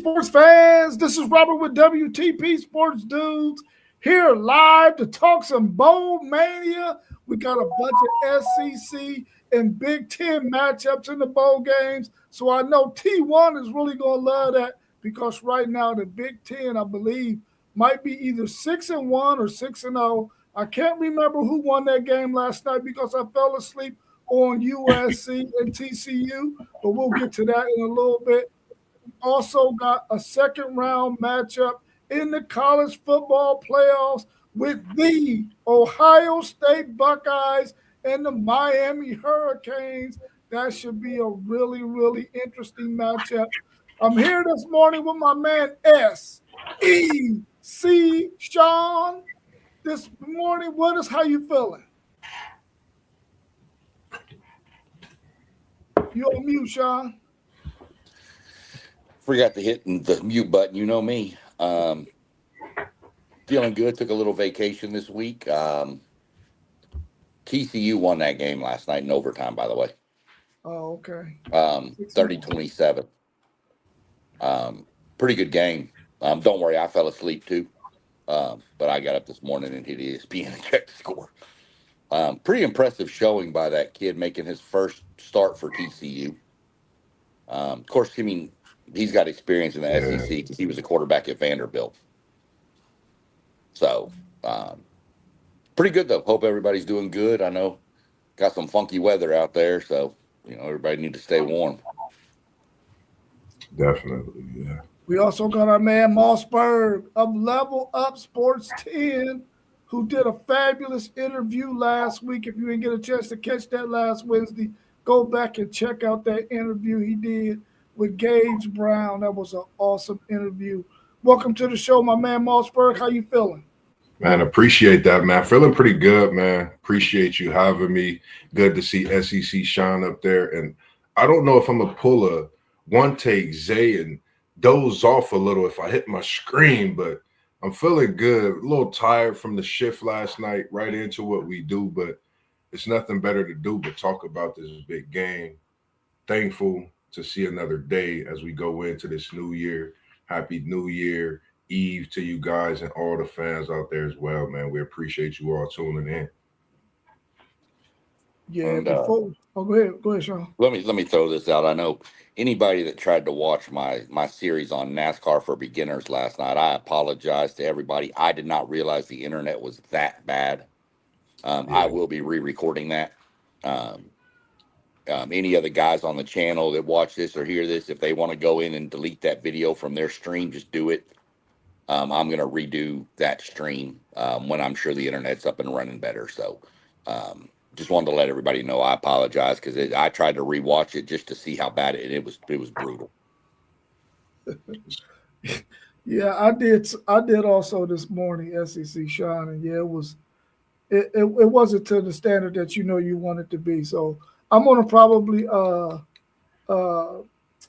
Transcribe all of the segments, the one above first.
sports fans, this is Robert with WTP Sports Dudes here live to talk some bowl mania. We got a bunch of SEC and Big Ten matchups in the bowl games, so I know T1 is really going to love that because right now the Big Ten, I believe, might be either 6-1 or 6-0. I can't remember who won that game last night because I fell asleep on USC and TCU, but we'll get to that in a little bit. Also got a second round matchup in the college football playoffs with the Ohio State Buckeyes and the Miami Hurricanes. That should be a really, really interesting matchup. I'm here this morning with my man S.E.C. Sean. This morning, how you feeling? You on mute, Sean. Forgot to hit the mute button. You know me. Feeling good. Took a little vacation this week. TCU won that game last night in overtime, by the way. Oh, okay. 30-27. Pretty good game. Don't worry, I fell asleep too. But I got up this morning and hit ESPN and checked the score. Pretty impressive showing by that kid making his first start for TCU. Of course, I mean, he's got experience in the SEC because he was a quarterback at Vanderbilt. So, pretty good, though. Hope everybody's doing good. I know got some funky weather out there, so, everybody need to stay warm. Definitely, yeah. We also got our man Mossberg of Level Up Sports 10, who did a fabulous interview last week. If you didn't get a chance to catch that last Wednesday, go back and check out that interview he did with Gage Brown. That was an awesome interview. Welcome to the show, my man Mossberg. How you feeling? Man, appreciate that, man. Feeling pretty good, man. Appreciate you having me. Good to see SEC Sean up there. And I don't know if I'm going to pull a one-take Zay and doze off a little if I hit my screen, but I'm feeling good. A little tired from the shift last night, right into what we do, but it's nothing better to do but talk about this big game. Thankful to see another day as we go into this new year. Happy New Year Eve to you guys and all the fans out there as well, man. We appreciate you all tuning in. Yeah, and, go ahead, Sean. Let me throw this out. I know anybody that tried to watch my series on NASCAR for beginners last night, I apologize to everybody. I did not realize the internet was that bad. I will be re-recording that. Any of the guys on the channel that watch this or hear this, if they want to go in and delete that video from their stream, just do it. I'm going to redo that stream when I'm sure the internet's up and running better. So just wanted to let everybody know I apologize because I tried to rewatch it just to see how bad it was brutal. Yeah, I did also this morning, SEC Sean, and yeah, it wasn't to the standard that you want it to be. So I'm gonna probably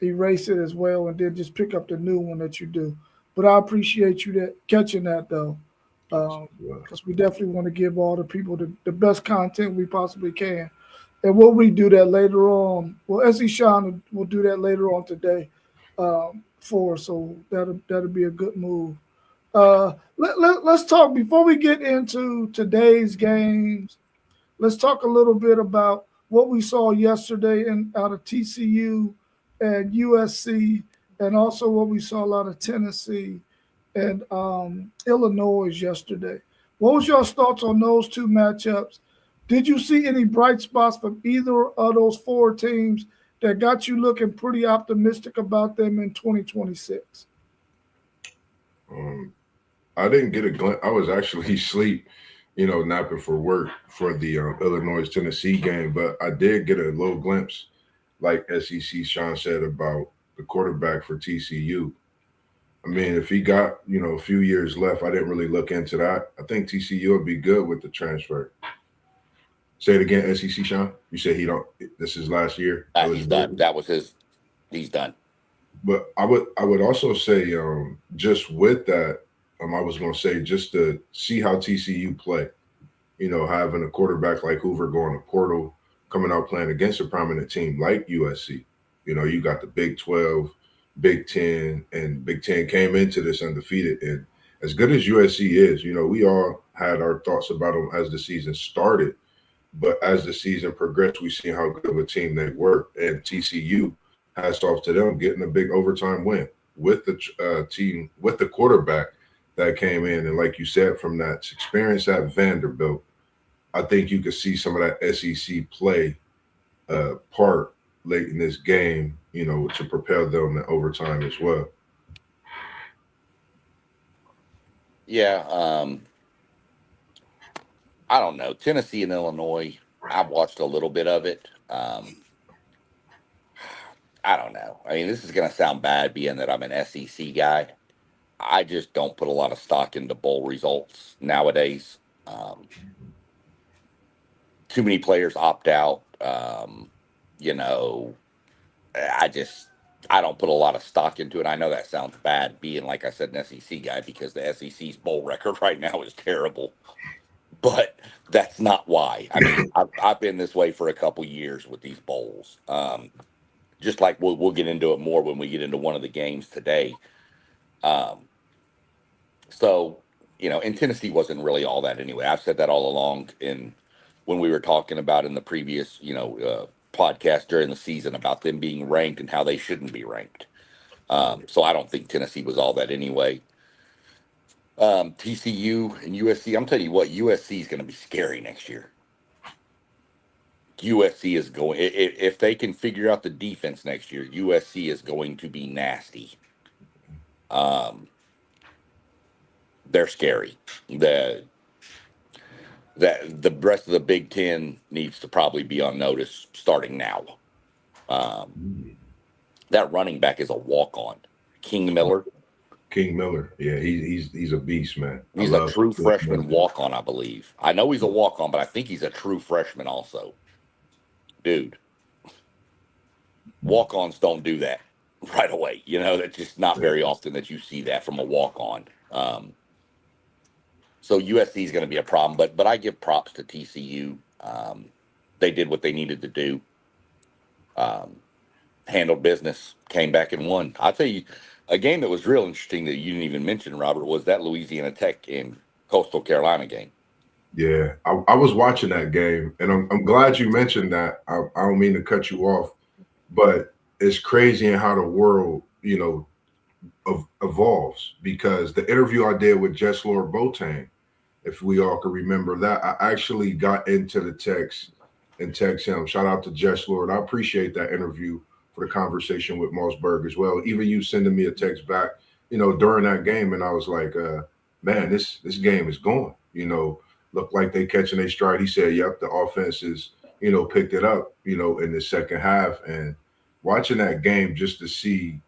erase it as well and then just pick up the new one that you do. But I appreciate you catching that though. Because we definitely want to give all the people the best content we possibly can. And we'll redo that later on. Well, S.E. Sean will do that later on today so that'll be a good move. Let's talk, before we get into today's games, let's talk a little bit about what we saw yesterday out of TCU and USC, and also what we saw out of Tennessee and Illinois yesterday. What was your thoughts on those two matchups? Did you see any bright spots from either of those four teams that got you looking pretty optimistic about them in 2026? I didn't get a glimpse. I was actually asleep, napping for work for the Illinois-Tennessee game, but I did get a little glimpse, like SEC Sean said, about the quarterback for TCU. I mean, if he got, a few years left, I didn't really look into that. I think TCU would be good with the transfer. Say it again, SEC Sean. You said this is last year. He's done. He's done. But I would also say, just with that, I was going to say just to see how TCU play, having a quarterback like Hoover going to portal, coming out playing against a prominent team like USC. You got the Big 12 Big Ten, and Big Ten came into this undefeated. And as good as USC is, we all had our thoughts about them as the season started. But as the season progressed, we see how good of a team they were. And TCU, hats off to them, getting a big overtime win with the team, with the quarterback that came in. And like you said, from that experience at Vanderbilt, I think you could see some of that SEC play part late in this game, to propel them to overtime as well. Yeah, I don't know. Tennessee and Illinois, I've watched a little bit of it. I don't know. I mean, this is going to sound bad being that I'm an SEC guy. I just don't put a lot of stock into bowl results nowadays. Too many players opt out. You know, I just I don't put a lot of stock into it. I know that sounds bad being, like I said, an SEC guy, because the SEC's bowl record right now is terrible. But that's not why. I mean, I've been this way for a couple years with these bowls. Just like we'll get into it more when we get into one of the games today. Um, so and Tennessee wasn't really all that anyway. I've said that all along in when we were talking about in the previous podcast during the season about them being ranked and how they shouldn't be ranked. So I don't think Tennessee was all that anyway. TCU and USC. I'm telling you what, USC is going to be scary next year. USC is going, if they can figure out the defense next year, USC is going to be nasty. They're scary. The rest of the Big Ten needs to probably be on notice starting now. That running back is a walk-on, King Miller. Yeah, he's a beast, man. He's a true freshman walk-on, I believe. I know he's a walk-on, but I think he's a true freshman also. Dude, walk-ons don't do that right away. That's just not very often that you see that from a walk-on. So USC is going to be a problem, but I give props to TCU. They did what they needed to do. Handled business, came back and won. I'll tell you, a game that was real interesting that you didn't even mention, Robert, was that Louisiana Tech and Coastal Carolina game. Yeah, I was watching that game, and I'm glad you mentioned that. I don't mean to cut you off, but it's crazy in how the world, evolves, because the interview I did with Jess Lord Boateng, if we all can remember that, I actually got into the text and text him. Shout out to Jess Lord. I appreciate that interview for the conversation with Mossberg as well. Even you sending me a text back, during that game, and I was like, man, this game is going. Look like they catching a stride. He said, yep, the offense is, picked it up, in the second half. And watching that game just to see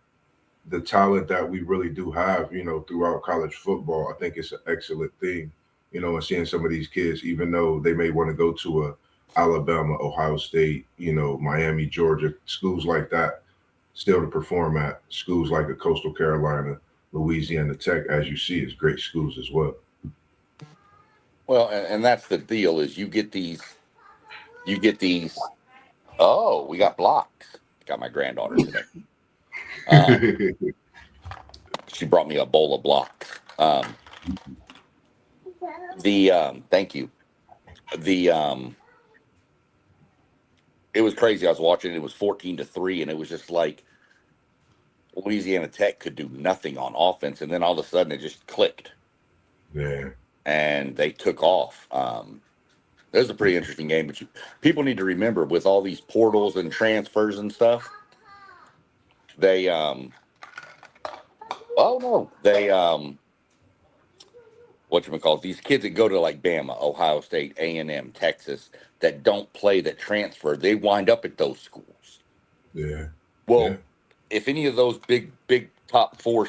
the talent that we really do have, throughout college football, I think it's an excellent thing, and seeing some of these kids, even though they may want to go to a Alabama, Ohio State, Miami, Georgia, schools like that, still to perform at schools like a Coastal Carolina, Louisiana Tech, as you see, is great schools as well. Well, and that's the deal is you get these. Oh, we got blocks. Got my granddaughter today. She brought me a bowl of blocks. Thank you. It was crazy. I was watching it. It was 14-3, and it was just like Louisiana Tech could do nothing on offense, and then all of a sudden it just clicked. Yeah. And they took off. It was a pretty interesting game, but people need to remember, with all these portals and transfers and stuff, they whatchamacallit, these kids that go to like Bama, Ohio State, A&M, Texas, that don't play, that transfer, they wind up at those schools. Yeah. Well, yeah. If any of those big top four,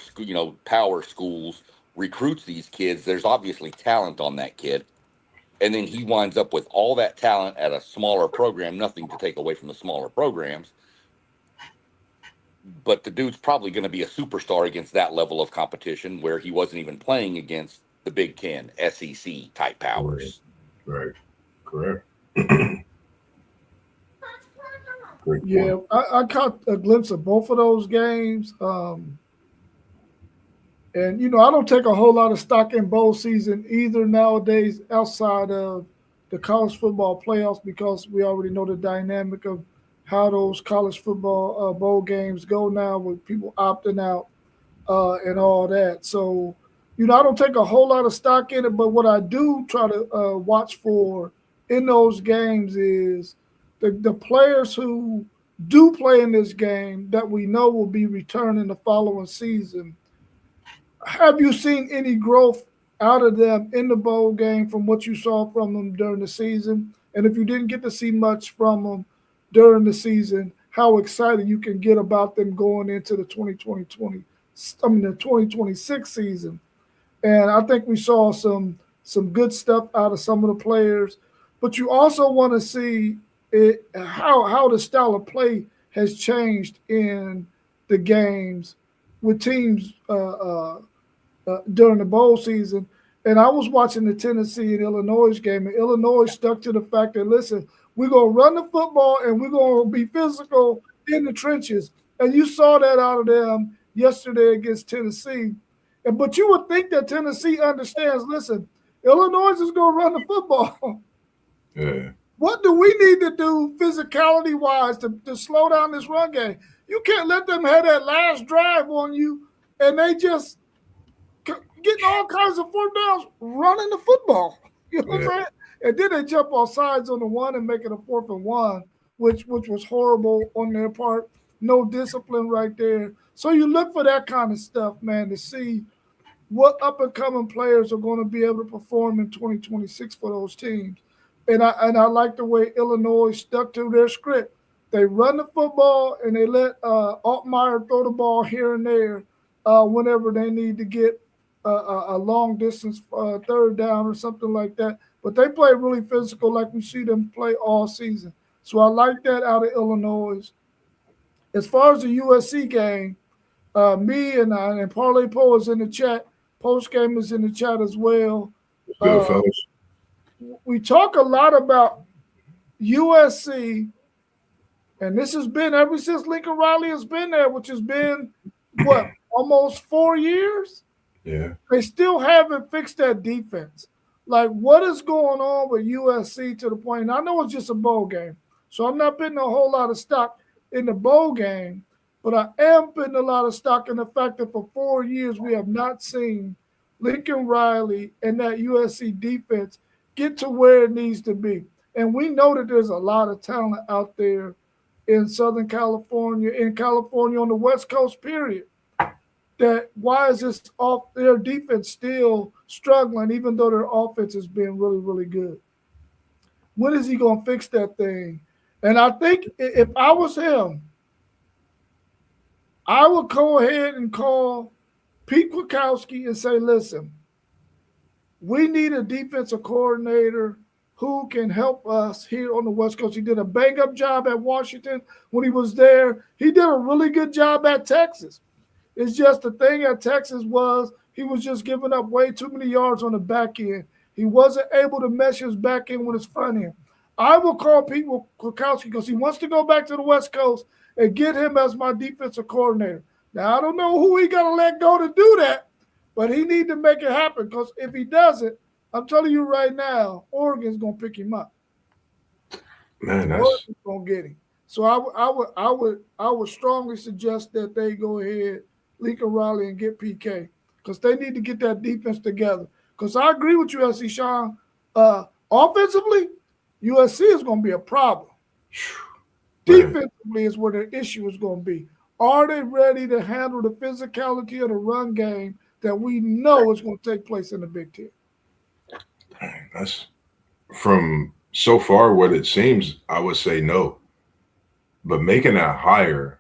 power schools recruits these kids, there's obviously talent on that kid. And then he winds up with all that talent at a smaller program, nothing to take away from the smaller programs. But the dude's probably going to be a superstar against that level of competition, where he wasn't even playing against the Big Ten, SEC type powers. Right. Correct. Great Yeah, point. I caught a glimpse of both of those games. And I don't take a whole lot of stock in bowl season either nowadays outside of the college football playoffs because we already know the dynamic of how those college football bowl games go now with people opting out and all that. So, I don't take a whole lot of stock in it, but what I do try to watch for in those games is the players who do play in this game that we know will be returning the following season. Have you seen any growth out of them in the bowl game from what you saw from them during the season? And if you didn't get to see much from them during the season, how excited you can get about them going into the 2026 season? And I think we saw some good stuff out of some of the players, but you also want to see how the style of play has changed in the games with teams during the bowl season. And I was watching the Tennessee and Illinois game, and Illinois stuck to the fact that, listen, we're going to run the football and we're going to be physical in the trenches. And you saw that out of them yesterday against Tennessee. But you would think that Tennessee understands, listen, Illinois is going to run the football. Yeah. What do we need to do physicality wise to slow down this run game? You can't let them have that last drive on you and they just getting all kinds of fourth downs running the football. You know what I'm saying? And then they jump off sides on the one and make it a 4th and 1, which was horrible on their part. No discipline right there. So you look for that kind of stuff, man, to see what up and coming players are going to be able to perform in 2026 for those teams. And I like the way Illinois stuck to their script. They run the football and they let Altmaier throw the ball here and there whenever they need to get a long distance third down or something like that. But they play really physical like we see them play all season. So I like that out of Illinois. As far as the USC game, me and Parlay Poe is in the chat. Post game is in the chat as well. Good, fellas. We talk a lot about USC, and this has been ever since Lincoln Riley has been there, which has been what, almost 4 years? Yeah. They still haven't fixed that defense. Like, what is going on with USC to the point? And I know it's just a bowl game, so I'm not putting a whole lot of stock in the bowl game, but I am putting a lot of stock in the fact that for 4 years we have not seen Lincoln Riley and that USC defense get to where it needs to be. And we know that there's a lot of talent out there in Southern California, in California on the West Coast, period. That why is this off their defense still struggling, even though their offense has been really, really good? When is he going to fix that thing? And I think if I was him, I would go ahead and call Pete Kwiatkowski and say, listen, we need a defensive coordinator who can help us here on the West Coast. He did a bang-up job at Washington when he was there. He did a really good job at Texas. It's just the thing at Texas was he was just giving up way too many yards on the back end. He wasn't able to mesh his back end with his front end. I will call Pete Kwiatkowski because he wants to go back to the West Coast and get him as my defensive coordinator. Now, I don't know who he got to let go to do that, but he need to make it happen because if he doesn't, I'm telling you right now, Oregon's going to pick him up. Man, Oregon's going to get him. So I would strongly suggest that they go ahead, Lincoln Riley, and get PK because they need to get that defense together. Because I agree with you, SC Sean. Offensively, USC is going to be a problem. Defensively is where their issue is going to be. Are they ready to handle the physicality of the run game that we know is going to take place in the Big Ten? That's from so far what it seems, I would say no. But making that higher,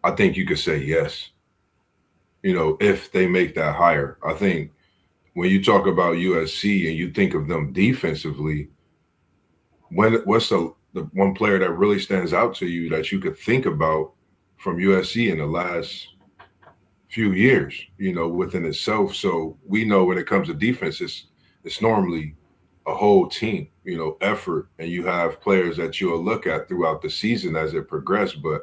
I think you could say yes. If they make that higher. I think when you talk about USC and you think of them defensively, what's the one player that really stands out to you that you could think about from USC in the last few years, within itself? So we know when it comes to defense, it's normally a whole team, effort, and you have players that you'll look at throughout the season as it progressed. But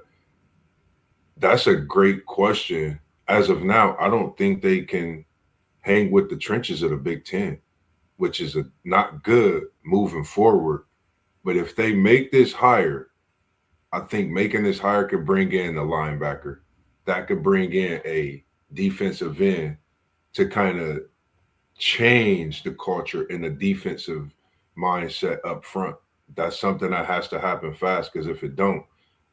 that's a great question. As of now, I don't think they can hang with the trenches of the Big Ten, which is not good moving forward. But if they make this hire, I think making this hire could bring in a linebacker, that could bring in a defensive end to kind of change the culture in the defensive mindset up front. That's something that has to happen fast, because if it don't,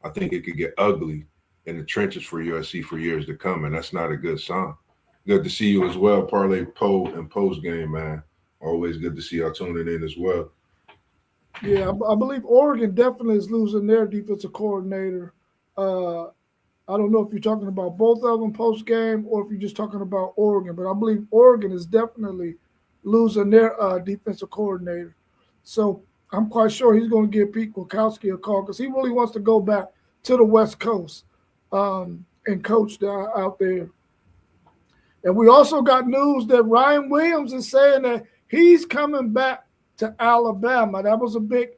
I think it could get ugly in the trenches for USC for years to come, and that's not a good sign. Good to see you as well, Parlay Poe and Post Game, man. Always good to see y'all tuning in as well. Yeah, I believe Oregon definitely is losing their defensive coordinator. I don't know if you're talking about both of them post game or if you're just talking about Oregon, but I believe Oregon is definitely losing their defensive coordinator. So I'm quite sure he's going to give Pete Kwiatkowski a call because he really wants to go back to the West Coast and coach out there. And we also got news that Ryan Williams is saying that he's coming back to Alabama. That was a big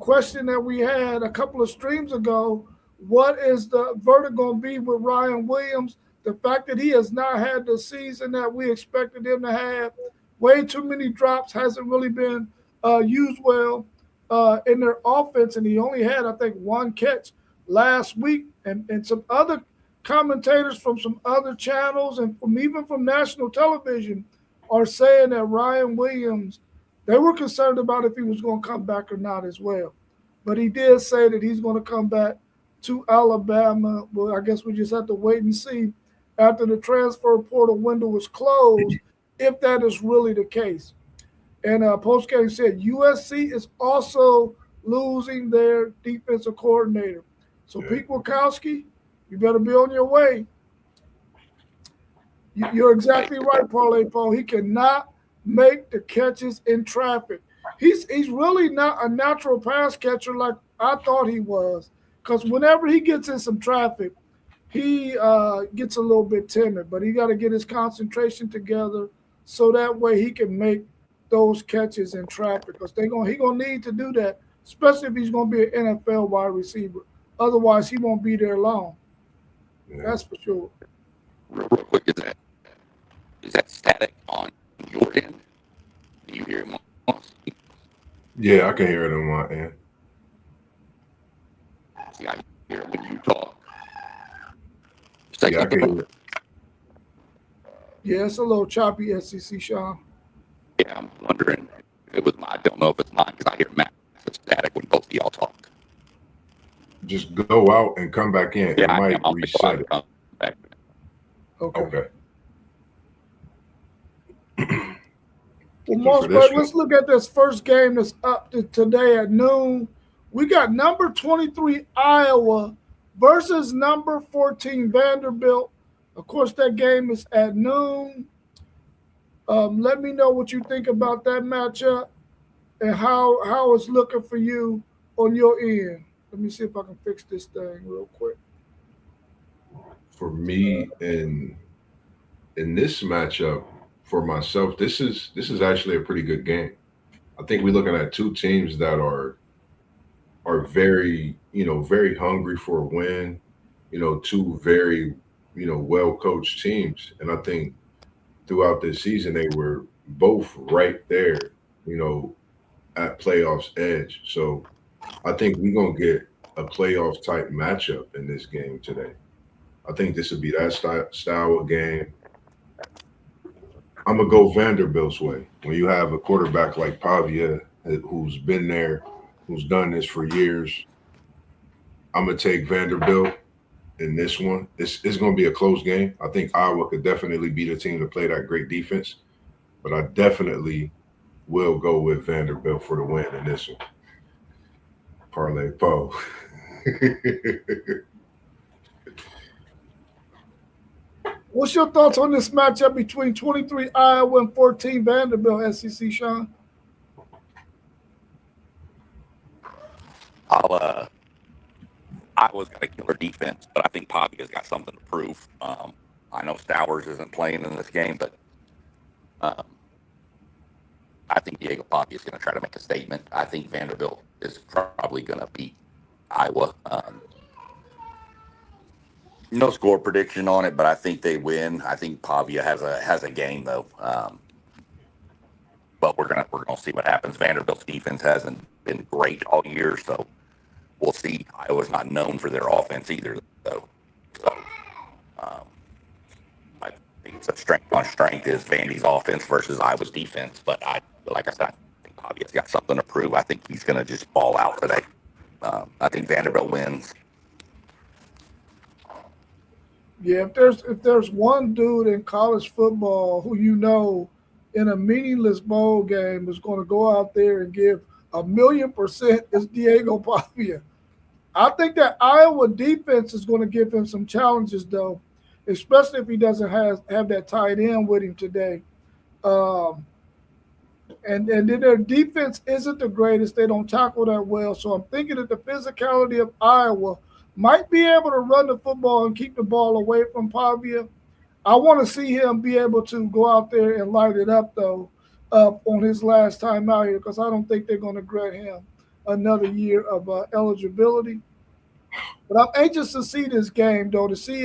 question that we had a couple of streams ago. What is the verdict going to be with Ryan Williams? The fact that he has not had the season that we expected him to have, way too many drops, hasn't really been used well in their offense, and he only had, I think, one catch last week. And some other commentators from some other channels and even from national television are saying that Ryan Williams, they were concerned about if he was going to come back or not as well. But he did say that he's going to come back to Alabama. Well, I guess we just have to wait and see after the transfer portal window is closed if that is really the case. And postgame said USC is also losing their defensive coordinator. So Pete Kwiatkowski, you better be on your way. You're exactly right, Parlay Paul. He cannot make the catches in traffic. He's really not a natural pass catcher like I thought he was. Because whenever he gets in some traffic, he gets a little bit timid. But he got to get his concentration together so that way he can make those catches in traffic. Because he's going to need to do that, especially if he's going to be an NFL wide receiver. Otherwise, he won't be there long. Yeah. That's for sure. Real quick, is that static on your end? Do you hear him? Yeah, I can hear it on my end. See, I hear it when you talk. Yeah, I can hear it. Yeah, it's a little choppy, SEC, Sean. Yeah, I'm wondering if it was I don't know if it's mine because I hear massive static when both of y'all talk. Just go out and come back in. Yeah, it might reset it. Back. Okay. Well, let's look at this first game that's up today at noon. We got number 23 Iowa versus number 14 Vanderbilt. Of course, that game is at noon. Let me know what you think about that matchup and how it's looking for you on your end. Let me see if I can fix this thing real quick. For me, in this matchup, for myself, this is actually a pretty good game. I think we're looking at two teams that are very, very hungry for a win, two very, well coached teams. And I think throughout this season they were both right there, at playoffs edge. So I think we're gonna get a playoff type matchup in this game today. I think this would be that style of game. I'm gonna go Vanderbilt's way. When you have a quarterback like Pavia, who's been there, who's done this for years, I'm gonna take Vanderbilt in this one. It's gonna be a close game. I think Iowa could definitely be the team to play that great defense, but I definitely will go with Vanderbilt for the win in this one. Parlay Poe. What's your thoughts on this matchup between 23 Iowa and 14 Vanderbilt, SEC, Sean? Iowa's got a killer defense, but I think Pavia's got something to prove. I know Stowers isn't playing in this game, but I think Diego Pavia is going to try to make a statement. I think Vanderbilt is probably going to beat Iowa. No score prediction on it, but I think they win. I think Pavia has a game though. But we're gonna see what happens. Vanderbilt's defense hasn't been great all year, so we'll see. Iowa's not known for their offense either, though. So um, I think it's a strength on strength is Vandy's offense versus Iowa's defense. But like I said, I think Pavia's got something to prove. I think he's gonna just ball out today. I think Vanderbilt wins. Yeah, if there's one dude in college football who in a meaningless bowl game is going to go out there and give 1,000,000%, is Diego Pavia. I think that Iowa defense is going to give him some challenges though, especially if he doesn't have that tight end with him today. Um, and then their defense isn't the greatest. They don't tackle that well. So I'm thinking that the physicality of Iowa might be able to run the football and keep the ball away from Pavia. I want to see him be able to go out there and light it up though, on his last time out here, because I don't think they're going to grant him another year of eligibility. But I'm anxious to see this game though, to see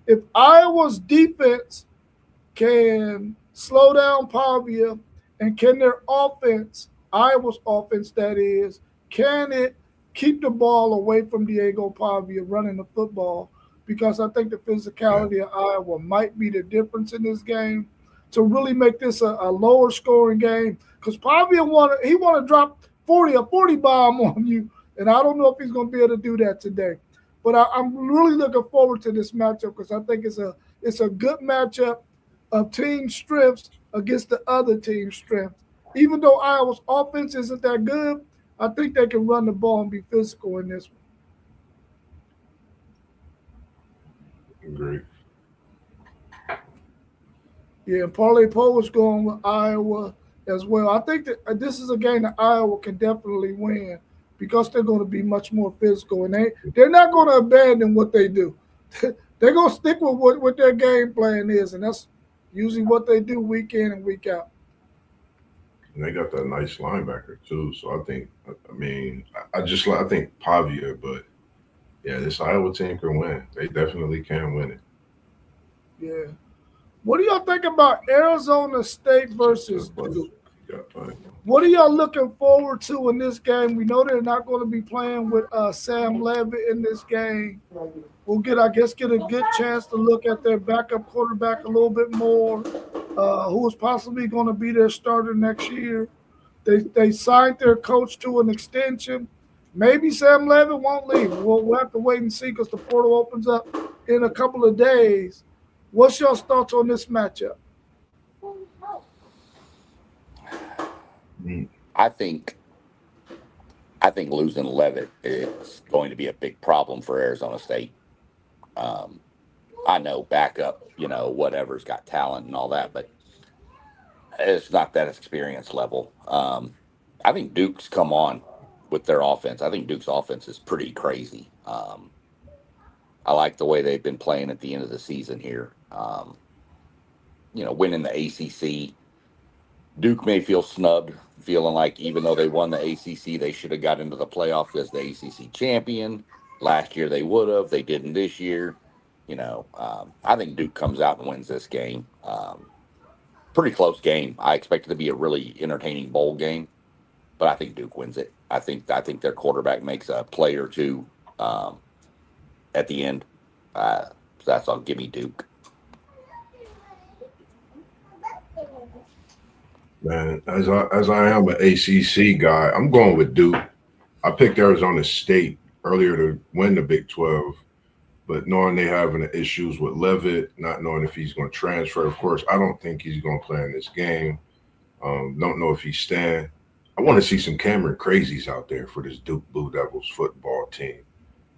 if Iowa's defense can slow down Pavia, and can their offense, Iowa's offense that is, can it keep the ball away from Diego Pavia running the football? Because I think the physicality of Iowa might be the difference in this game to really make this a lower scoring game. Because Pavia want to drop 40 bomb on you, and I don't know if he's going to be able to do that today. But I'm really looking forward to this matchup because I think it's a good matchup of team strengths against the other team's strength. Even though Iowa's offense isn't that good, I think they can run the ball and be physical in this one. Great. Yeah, Parlay Poe was going with Iowa as well. I think that this is a game that Iowa can definitely win because they're going to be much more physical, and they're not going to abandon what they do. They're going to stick with what their game plan is, and that's usually what they do week in and week out. And they got that nice linebacker too. So I think Pavia, but yeah, this Iowa team can win. They definitely can win it. Yeah. What do y'all think about Arizona State versus Duke? What are y'all looking forward to in this game? We know they're not going to be playing with Sam Levitt in this game. We'll get a good chance to look at their backup quarterback a little bit more, who is possibly going to be their starter next year. They signed their coach to an extension. Maybe Sam Levitt won't leave. We'll have to wait and see because the portal opens up in a couple of days. What's your thoughts on this matchup? I think losing Levitt is going to be a big problem for Arizona State. I know backup, whatever's got talent and all that, but it's not that experience level. I think Duke's come on with their offense. I think Duke's offense is pretty crazy. I like the way they've been playing at the end of the season here. Winning the ACC. Duke may feel snubbed, feeling like even though they won the ACC, they should have got into the playoff as the ACC champion. Last year they would have. They didn't this year. I think Duke comes out and wins this game. Pretty close game. I expect it to be a really entertaining bowl game, but I think Duke wins it. I think their quarterback makes a play or two at the end. So that's all. Give me Duke. Man, as I am an ACC guy, I'm going with Duke. I picked Arizona State earlier to win the Big 12, but knowing they having issues with Levitt, not knowing if he's going to transfer, of course, I don't think he's going to play in this game. Don't know if he's staying. I want to see some Cameron Crazies out there for this Duke Blue Devils football team.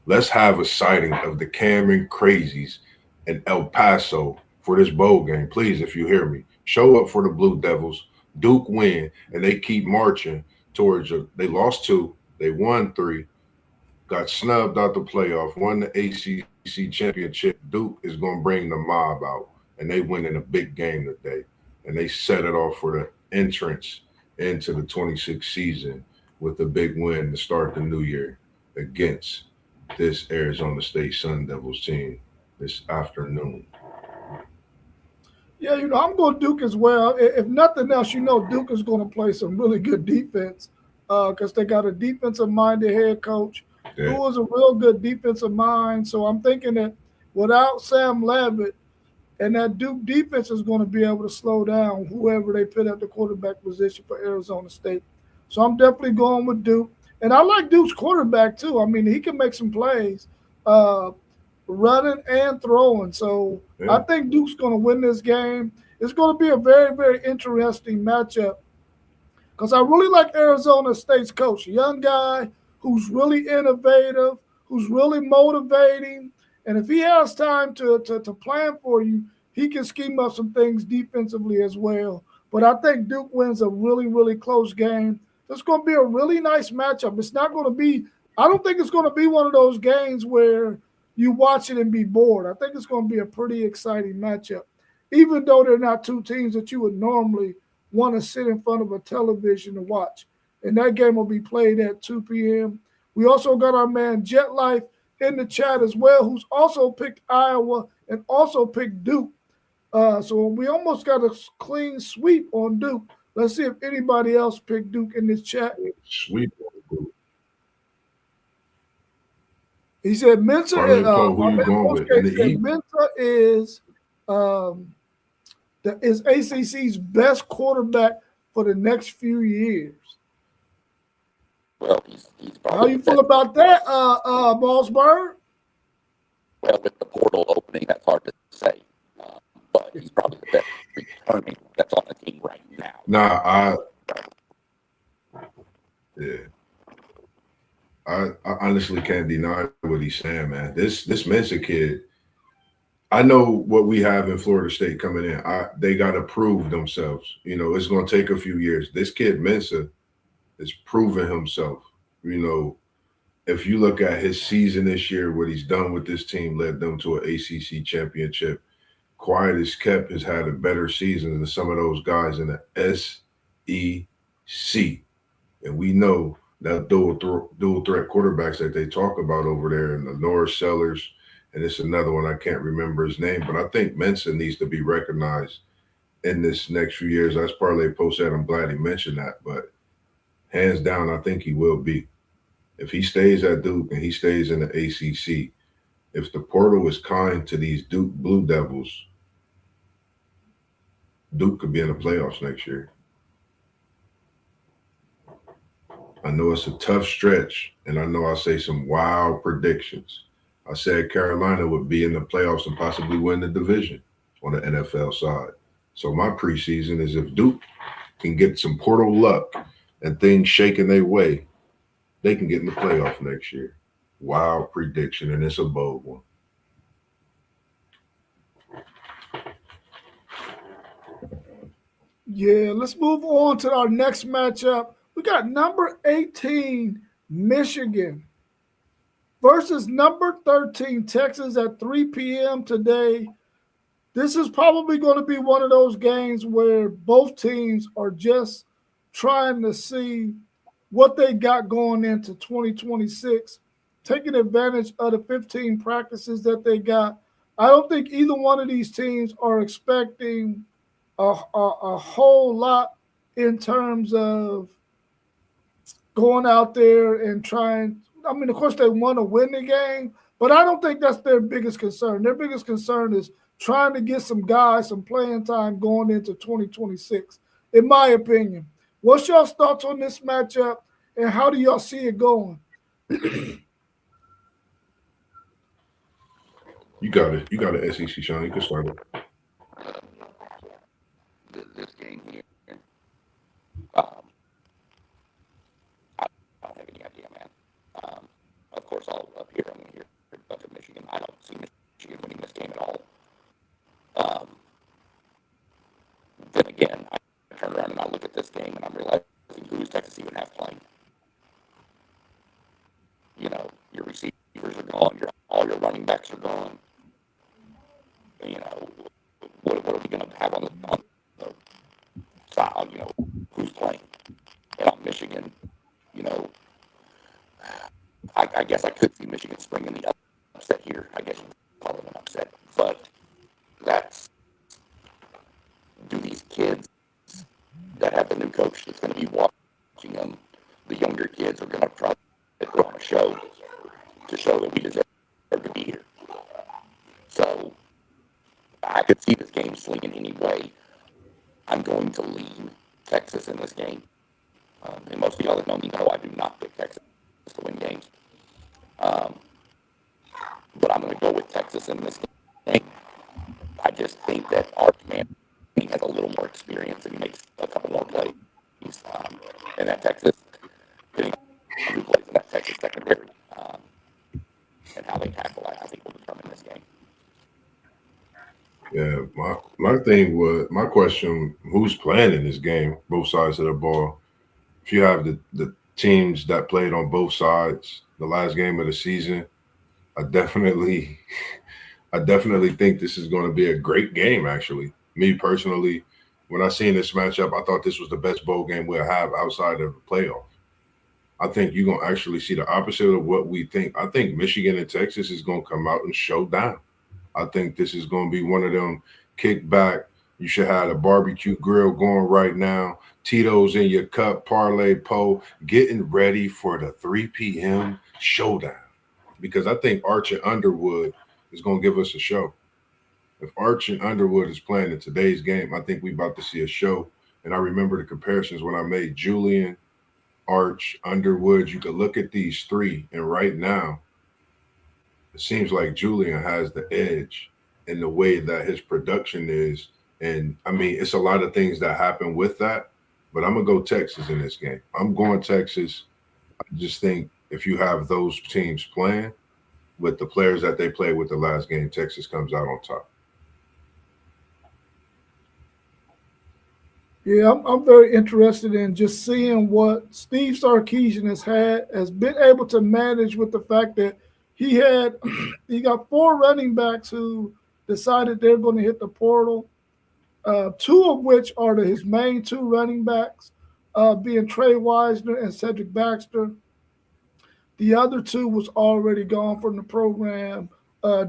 Let's have a sighting of the Cameron Crazies in El Paso for this bowl game. Please, if you hear me, show up for the Blue Devils. Duke win, and they keep marching towards they lost 2, they won 3, got snubbed out the playoff, won the ACC championship. Duke is going to bring the mob out, and they win in a big game today, and they set it off for the entrance into the 26th season with a big win to start the new year against this Arizona State Sun Devils team this afternoon. Yeah, I'm going Duke as well. If nothing else, Duke is going to play some really good defense because they got a defensive-minded head coach Yeah. who is a real good defensive mind. So I'm thinking that without Sam Levitt, and that Duke defense is going to be able to slow down whoever they put at the quarterback position for Arizona State. So I'm definitely going with Duke. And I like Duke's quarterback too. I mean, he can make some plays, uh, running and throwing. So I Yeah. think Duke's going to win this game. It's going to be a very, very interesting matchup because I really like Arizona State's coach, a young guy who's really innovative, who's really motivating. And if he has time to plan for you, he can scheme up some things defensively as well. But I think Duke wins a really, really close game. It's going to be a really nice matchup. It's not going to be, I don't think it's going to be one of those games where you watch it and be bored. I think it's going to be a pretty exciting matchup, even though they're not two teams that you would normally want to sit in front of a television to watch. And that game will be played at 2 p.m. We also got our man Jet Life in the chat as well, who's also picked Iowa and also picked Duke. So we almost got a clean sweep on Duke. Let's see if anybody else picked Duke in this chat. Sweet. He said Mensa. Parlay Pro, who Our you man going with? In Postgate the said East? Mensa is ACC's best quarterback for the next few years. Well, he's How probably you the feel best. about that, Ballsburg? Well, with the portal opening, that's hard to say. But he's probably the best returning that's on the team right now. Nah, I honestly can't deny what he's saying, man. This Mensa kid, I know what we have in Florida State coming in. They got to prove themselves. It's going to take a few years. This kid Mensa is proving himself. If you look at his season this year, what he's done with this team led them to an ACC championship. Quiet as kept has had a better season than some of those guys in the SEC. And we know that dual threat quarterbacks that they talk about over there in the Norris Sellers, and it's another one I can't remember his name, but I think Mensa needs to be recognized in this next few years. As Parlay Post said, I'm glad he mentioned that, but hands down, I think he will be. If he stays at Duke and he stays in the ACC, if the portal is kind to these Duke Blue Devils, Duke could be in the playoffs next year. I know it's a tough stretch, and I know I say some wild predictions. I said Carolina would be in the playoffs and possibly win the division on the NFL side. So my preseason is if Duke can get some portal luck and things shaking their way, they can get in the playoff next year. Wild prediction, and it's a bold one. Yeah, let's move on to our next matchup. We got number 18, Michigan versus number 13, Texas at 3 p.m. today. This is probably going to be one of those games where both teams are just trying to see what they got going into 2026, taking advantage of the 15 practices that they got. I don't think either one of these teams are expecting a whole lot in terms of going out there and trying. I mean, of course, they want to win the game, but I don't think that's their biggest concern. Their biggest concern is trying to get some guys some playing time going into 2026, in my opinion. What's y'all's thoughts on this matchup, and how do y'all see it going? You got it. You got it, SEC, Sean. You can start it. This game here, I don't have any idea, man. Of course, up here, I'm going to hear a bunch of Michigan. I don't see Michigan winning this game at all. Then again, I turn around and I look at this game and I'm realizing who does Texas even have playing? Your receivers are gone, all your running backs are gone. What are we going to have on the side? Who's playing? I guess I could see Michigan springing the upset here. I guess you could call it an upset. But that's, do these kids that have the new coach that's going to be watching them, the younger kids are going to try to put on a show to show that we deserve to be here. So I could see this game swinging any way. I'm going to lean Texas in this game. And most of y'all that know me know I do not pick Texas to win games. But I'm going to go with Texas in this game. I just think that Arch Manning has a little more experience and he makes a couple more plays. And that Texas, depending on who plays in that Texas secondary and how they tackle, I think will determine this game. Yeah, my question, who's playing in this game, both sides of the ball? If you have the teams that played on both sides the last game of the season, I definitely think this is going to be a great game, actually. Me personally, when I seen this matchup, I thought this was the best bowl game we'll have outside of the playoff. I think you're going to actually see the opposite of what we think. I think Michigan and Texas is going to come out and show down. I think this is going to be one of them kick back. You should have a barbecue grill going right now. Tito's in your cup, parlay po, getting ready for the 3 p.m. showdown. Because I think Arch and Underwood is going to give us a show. If Arch and Underwood is playing in today's game, I think we're about to see a show. And I remember the comparisons when I made Julian, Arch, Underwood. You could look at these three, and right now, it seems like Julian has the edge in the way that his production is. And I mean, it's a lot of things that happen with that, but I'm going to go Texas in this game. I'm going Texas. I just think if you have those teams playing with the players that they played with the last game, Texas comes out on top. Yeah, I'm very interested in just seeing what Steve Sarkisian has been able to manage with the fact that he got 4 running backs who decided they're going to hit the portal. 2 of which are his main 2 running backs, being Trey Wisner and Cedric Baxter. The other 2 was already gone from the program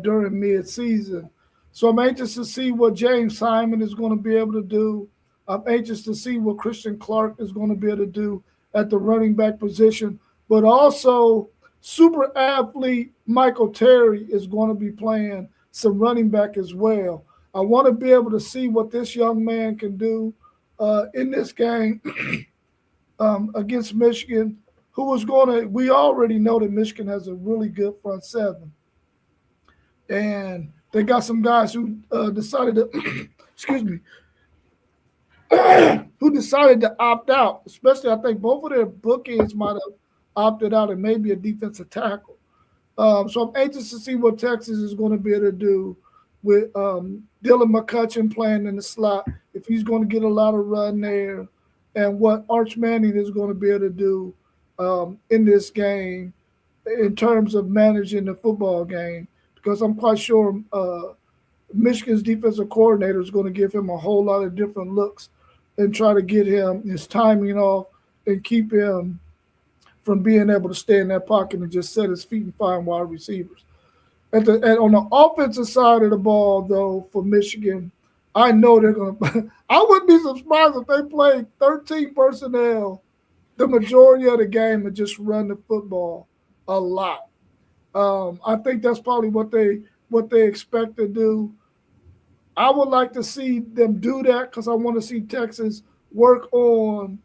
during mid-season. So I'm anxious to see what James Simon is going to be able to do. I'm anxious to see what Christian Clark is going to be able to do at the running back position. But also, super athlete Michael Terry is going to be playing some running back as well. I want to be able to see what this young man can do in this game against Michigan, we already know that Michigan has a really good front seven. And they got some guys who decided to, excuse me, who decided to opt out, especially I think both of their bookends might have opted out and maybe a defensive tackle. So I'm anxious to see what Texas is going to be able to do with Dylan McCutcheon playing in the slot, if he's going to get a lot of run there, and what Arch Manning is going to be able to do in this game in terms of managing the football game, because I'm quite sure Michigan's defensive coordinator is going to give him a whole lot of different looks and try to get his timing off and keep him from being able to stay in that pocket and just set his feet and find wide receivers. And on the offensive side of the ball, though, for Michigan, I know they're going to – I wouldn't be surprised if they played 13 personnel the majority of the game and just run the football a lot. I think that's probably what they expect to do. I would like to see them do that because I want to see Texas work on,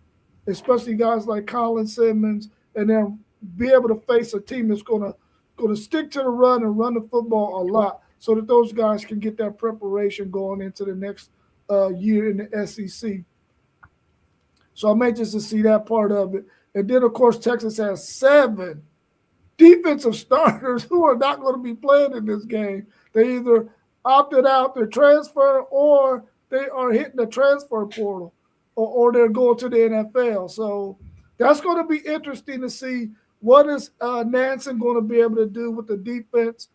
especially guys like Colin Simmons, and then be able to face a team that's going to stick to the run and run the football a lot, so that those guys can get that preparation going into the next year in the SEC. So I'm anxious to see that part of it. And then, of course, Texas has 7 defensive starters who are not going to be playing in this game. They either opted out their transfer or they are hitting the transfer portal or they're going to the NFL. So that's going to be interesting to see what is Nansen going to be able to do with the defense,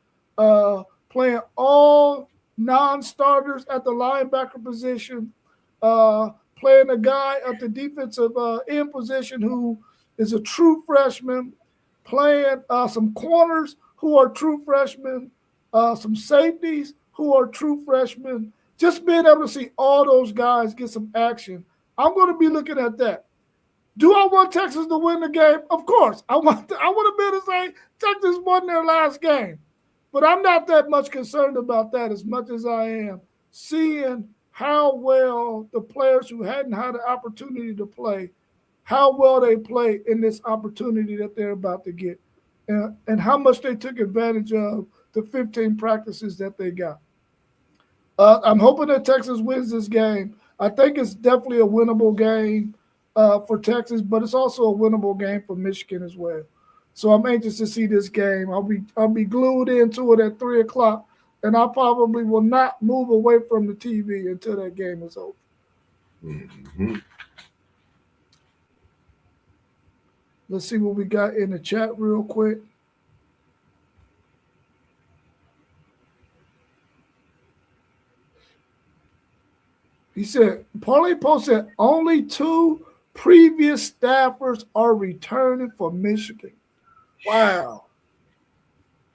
playing all non-starters at the linebacker position, playing a guy at the defensive end position who is a true freshman, playing some corners who are true freshmen, some safeties who are true freshmen. Just being able to see all those guys get some action. I'm going to be looking at that. Do I want Texas to win the game? Of course. I want to be able to say Texas won their last game. But I'm not that much concerned about that as much as I am seeing how well the players who hadn't had the opportunity to play, how well they play in this opportunity that they're about to get, and how much they took advantage of the 15 practices that they got. I'm hoping that Texas wins this game. I think it's definitely a winnable game for Texas, but it's also a winnable game for Michigan as well. So I'm anxious to see this game. I'll be glued into it at 3:00, and I probably will not move away from the TV until that game is over. Mm-hmm. Let's see what we got in the chat real quick. He said, Parlay Post said only 2 previous staffers are returning for Michigan. Wow.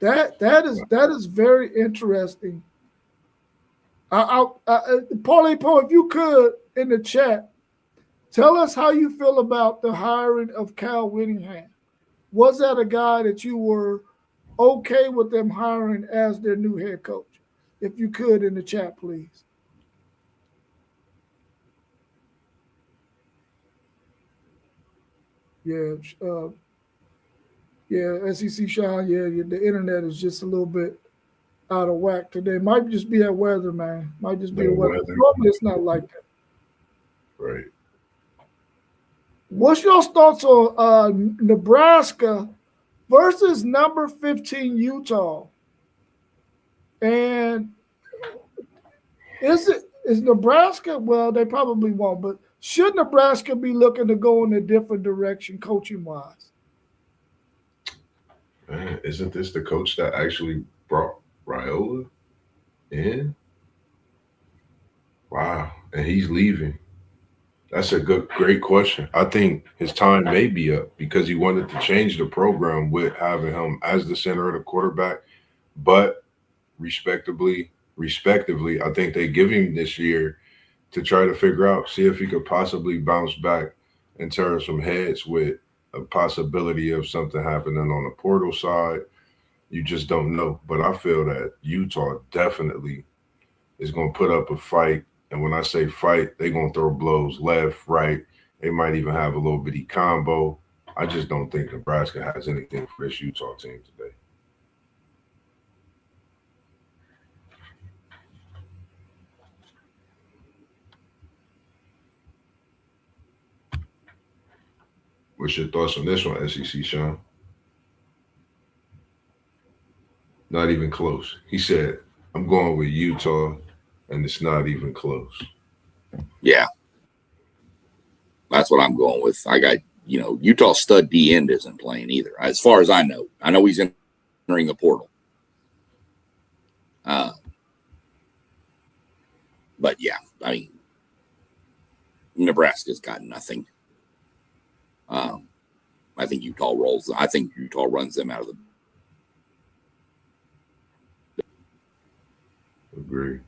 That is very interesting. Parlay Post, if you could, in the chat, tell us how you feel about the hiring of Cal Whittingham. Was that a guy that you were okay with them hiring as their new head coach? If you could, in the chat, please. Yeah, SEC Sean, the internet is just a little bit out of whack today. Might just be that weather, man. Might just be the weather. Normally it's not like that. Right. What's your thoughts on Nebraska versus number 15 Utah? And is Nebraska, well, they probably won't, but should Nebraska be looking to go in a different direction coaching-wise? Man, isn't this the coach that actually brought Raiola in? Wow. And he's leaving. That's a great question. I think his time may be up because he wanted to change the program with having him as the center of the quarterback. But respectively, I think they give him this year to try to figure out, see if he could possibly bounce back and turn some heads with a possibility of something happening on the portal side. You just don't know. But I feel that Utah definitely is going to put up a fight. And when I say fight, they're going to throw blows left, right. They might even have a little bitty combo. I just don't think Nebraska has anything for this Utah team today. What's your thoughts on this one, SEC, Sean? Not even close. He said, I'm going with Utah, and it's not even close. Yeah. That's what I'm going with. I got, Utah stud D end isn't playing either, as far as I know. I know he's entering the portal. But yeah, I mean, Nebraska's got nothing. I think Utah rolls. I think Utah runs them out of the. Agree.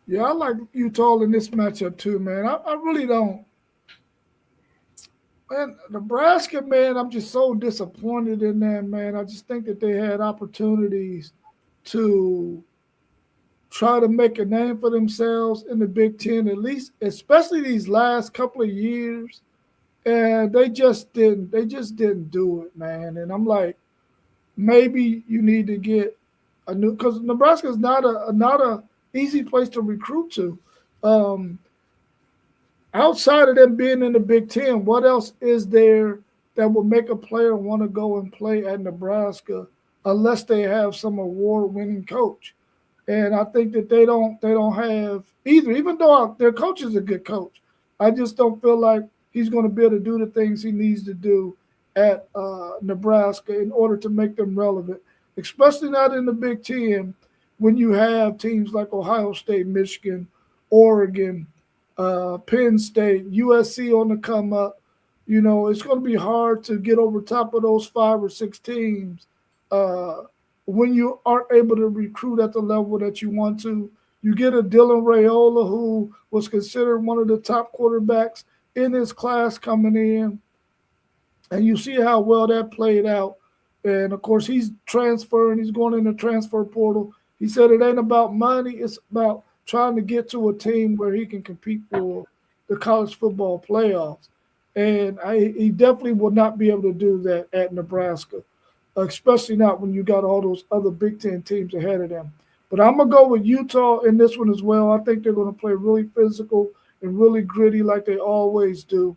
Yeah, I like Utah in this matchup too, man. I really don't. Man, Nebraska, man, I'm just so disappointed in them, man. I just think that they had opportunities to try to make a name for themselves in the Big Ten, at least, especially these last couple of years. And they just didn't do it, man. And I'm like, maybe you need to get a new, because Nebraska is not a easy place to recruit to. Outside of them being in the Big Ten, what else is there that will make a player want to go and play at Nebraska unless they have some award-winning coach? And I think that they don't have either, even though their coach is a good coach. I just don't feel like he's going to be able to do the things he needs to do at Nebraska in order to make them relevant, especially not in the Big Ten when you have teams like Ohio State, Michigan, Oregon, Penn State, USC on the come up. It's going to be hard to get over top of those 5 or 6 teams uh, when you aren't able to recruit at the level that you want to. You get a Dylan Raiola, who was considered one of the top quarterbacks in his class coming in, and you see how well that played out. And of course, he's transferring, he's going in the transfer portal. He said it ain't about money, it's about trying to get to a team where he can compete for the college football playoffs. And he definitely will not be able to do that at Nebraska, especially not when you got all those other Big Ten teams ahead of them. But I'm going to go with Utah in this one as well. I think they're going to play really physical and really gritty like they always do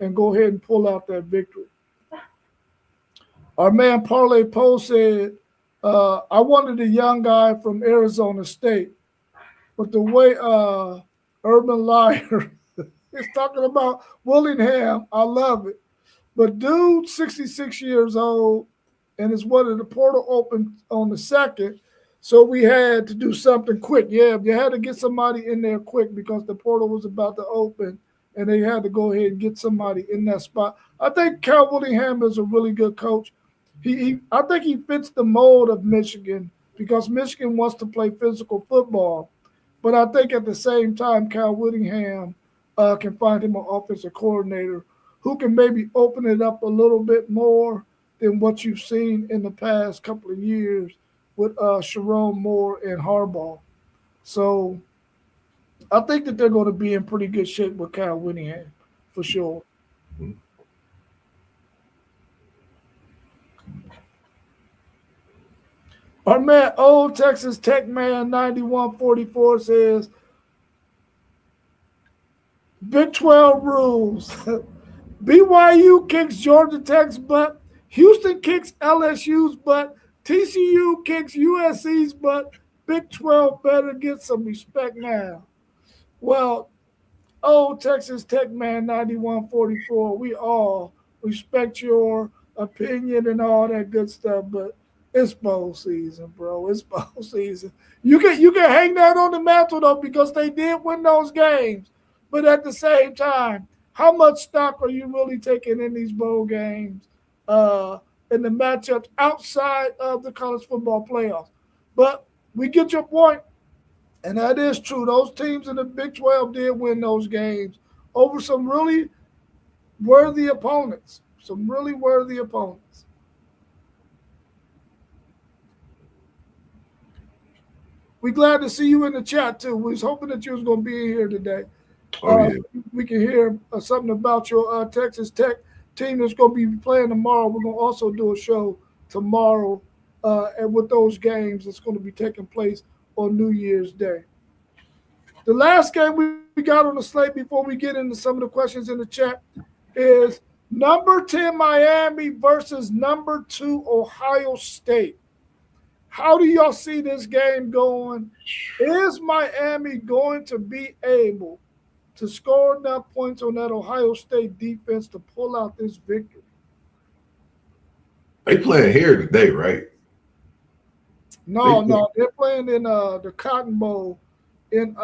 and go ahead and pull out that victory. Our man Parlay Poe said, I wanted a young guy from Arizona State, but the way Urban Liar is talking about Willingham, I love it. But dude, 66 years old, and it's one of the portal open on the second. So we had to do something quick. Yeah, you had to get somebody in there quick because the portal was about to open, and they had to go ahead and get somebody in that spot. I think Cal Willingham is a really good coach. I think he fits the mold of Michigan because Michigan wants to play physical football. But I think at the same time, Cal Whittingham can find him an offensive coordinator who can maybe open it up a little bit more than what you've seen in the past couple of years with Sharon Moore and Harbaugh. So I think that they're going to be in pretty good shape with Cal Whittingham for sure. Our man, old Texas Tech man 9144 says, Big 12 rules. BYU kicks Georgia Tech's butt. Houston kicks LSU's butt. TCU kicks USC's butt. Big 12 better get some respect now. Well, old Texas Tech man 9144, we all respect your opinion and all that good stuff, but it's bowl season, bro. It's bowl season. You can hang that on the mantle though because they did win those games. But at the same time, how much stock are you really taking in these bowl games, in the matchups outside of the college football playoffs? But we get your point, and that is true. Those teams in the Big 12 did win those games over some really worthy opponents. Some really worthy opponents. We glad to see you in the chat too. We was hoping that you was going to be here today. Oh, yeah. We can hear something about your Texas Tech team that's going to be playing tomorrow. We're going to also do a show tomorrow and with those games that's going to be taking place on New Year's Day. The last game we got on the slate before we get into some of the questions in the chat is number 10 Miami versus number 2 Ohio State. How do y'all see this game going? Is Miami going to be able to score enough points on that Ohio State defense to pull out this victory? They playing here today, right? No, they're playing in the Cotton Bowl in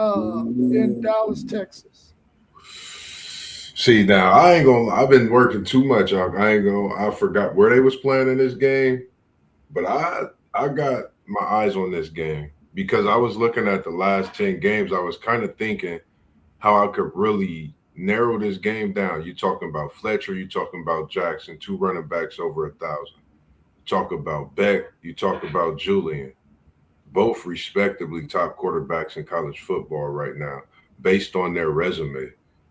Dallas, Texas. See, now I've been working too much. I forgot where they was playing in this game, but I got my eyes on this game because I was looking at the last 10 games. I was kind of thinking how I could really narrow this game down. You talking about Fletcher, you talking about Jackson, 2 running backs over 1,000. Talk about Beck, you talk about Julian, both respectively top quarterbacks in college football right now, based on their resume.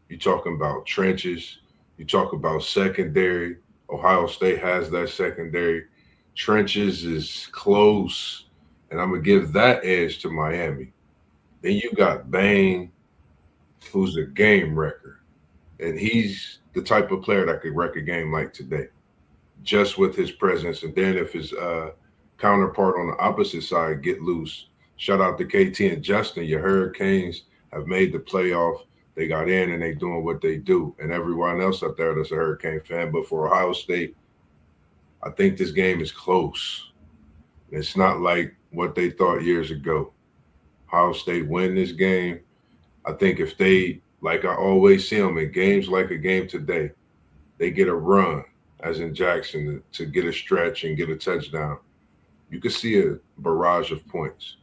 You talking about trenches, you talk about secondary. Ohio State has that secondary. Trenches is close, and I'm gonna give that edge to Miami. Then you got Bain, who's a game wrecker, and he's the type of player that could wreck a game like today, just with his presence. And then if his counterpart on the opposite side get loose, shout out to KT and Justin, your Hurricanes have made the playoff. They got in and they doing what they do, and everyone else up there that's a Hurricane fan. But for Ohio State, I think this game is close. It's not like what they thought years ago. Ohio State win this game. I think if they, like I always see them in games like a game today, they get a run, as in Jackson, to get a stretch and get a touchdown, you can see a barrage of points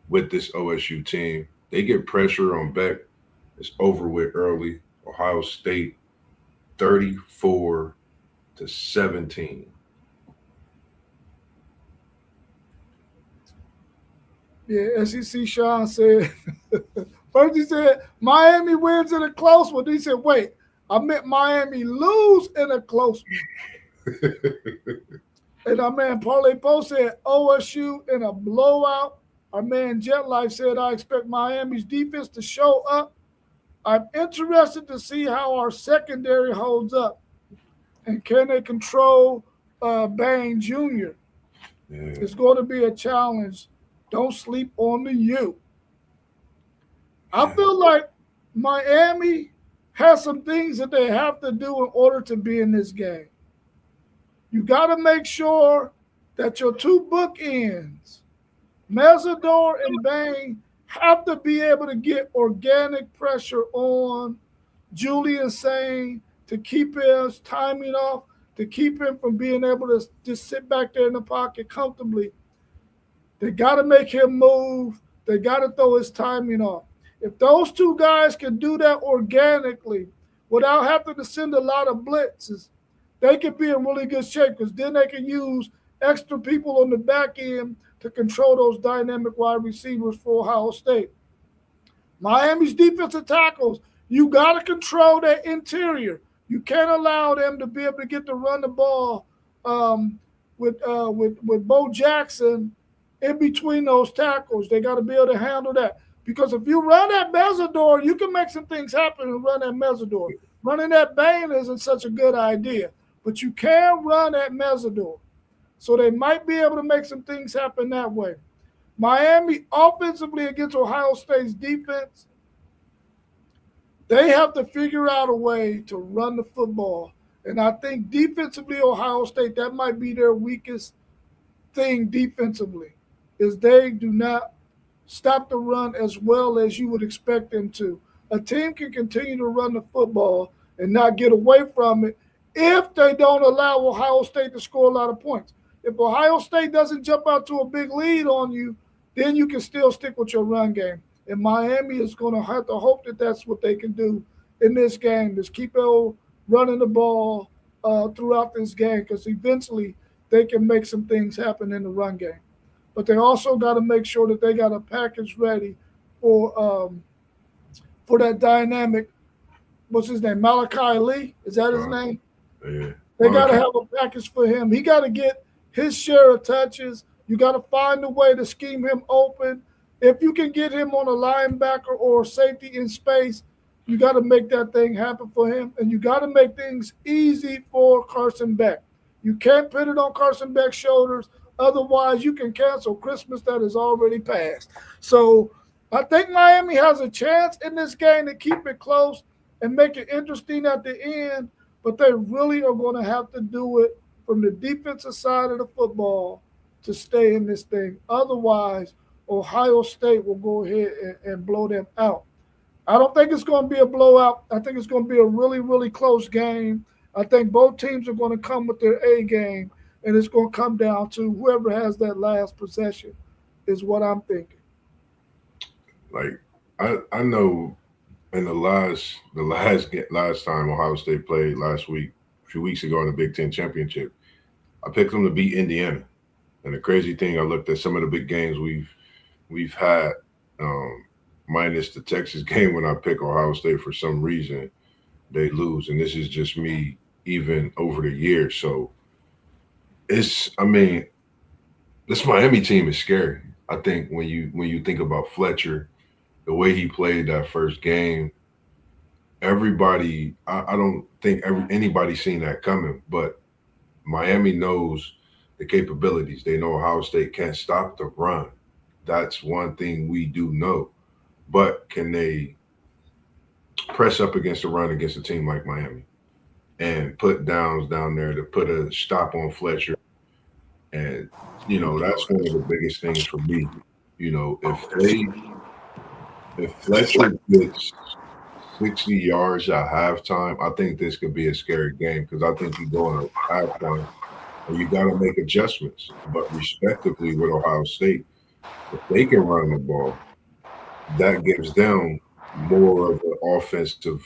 with this OSU team. They get pressure on Beck. It's over with early. Ohio State 34-17. Yeah, SEC Sean said, first he said Miami wins in a close one. He said, wait, I meant Miami lose in a close one. And our man Parlay Post said OSU in a blowout. Our man Jet Life said, I expect Miami's defense to show up. I'm interested to see how our secondary holds up. And can they control Bain Jr.? Yeah. It's going to be a challenge. Don't sleep on the U. I feel like Miami has some things that they have to do in order to be in this game. You got to make sure that your two bookends, Mesidor and Bain, have to be able to get organic pressure on Julian Sain to keep his timing off, to keep him from being able to just sit back there in the pocket comfortably. They got to make him move. They got to throw his timing off. If those two guys can do that organically without having to send a lot of blitzes, they can be in really good shape because then they can use extra people on the back end to control those dynamic wide receivers for Ohio State. Miami's defensive tackles, you got to control their interior. You can't allow them to be able to get to run the ball with Bo Jackson in between those tackles. They got to be able to handle that. Because if you run that Mesidor, you can make some things happen and run that Mesidor. Running that Bain isn't such a good idea. But you can run that Mesidor. So they might be able to make some things happen that way. Miami offensively against Ohio State's defense, they have to figure out a way to run the football. And I think defensively, Ohio State, that might be their weakest thing defensively, is they do not stop the run as well as you would expect them to. A team can continue to run the football and not get away from it if they don't allow Ohio State to score a lot of points. If Ohio State doesn't jump out to a big lead on you, then you can still stick with your run game. And Miami is going to have to hope that that's what they can do in this game, is keep running the ball throughout this game, because eventually they can make some things happen in the run game. But they also got to make sure that they got a package ready for that dynamic. What's his name? Malachi Lee? Is that his name? Yeah. They got to have a package for him. He got to get his share of touches. You got to find a way to scheme him open. If you can get him on a linebacker or safety in space, you got to make that thing happen for him. And you got to make things easy for Carson Beck. You can't put it on Carson Beck's shoulders. Otherwise, you can cancel Christmas that has already passed. So I think Miami has a chance in this game to keep it close and make it interesting at the end, but they really are going to have to do it from the defensive side of the football to stay in this thing. Otherwise, Ohio State will go ahead and blow them out. I don't think it's going to be a blowout. I think it's going to be a really, really close game. I think both teams are going to come with their A game, and it's going to come down to whoever has that last possession is what I'm thinking. Like, I know in the last time Ohio State played last week, a few weeks ago in the Big Ten Championship, I picked them to beat Indiana. And the crazy thing, I looked at some of the big games we've had, minus the Texas game when I pick Ohio State for some reason, they lose. And this is just me even over the years. So this Miami team is scary. I think when you think about Fletcher, the way he played that first game, everybody, I don't think anybody's seen that coming, but Miami knows the capabilities. They know Ohio State can't stop the run. That's one thing we do know. But can they press up against the run against a team like Miami and put downs down there to put a stop on Fletcher? And, that's one of the biggest things for me. If Fletcher gets 60 yards at halftime, I think this could be a scary game because I think you go in a halftime and you got to make adjustments. But respectively with Ohio State, if they can run the ball, that gives them more of an offensive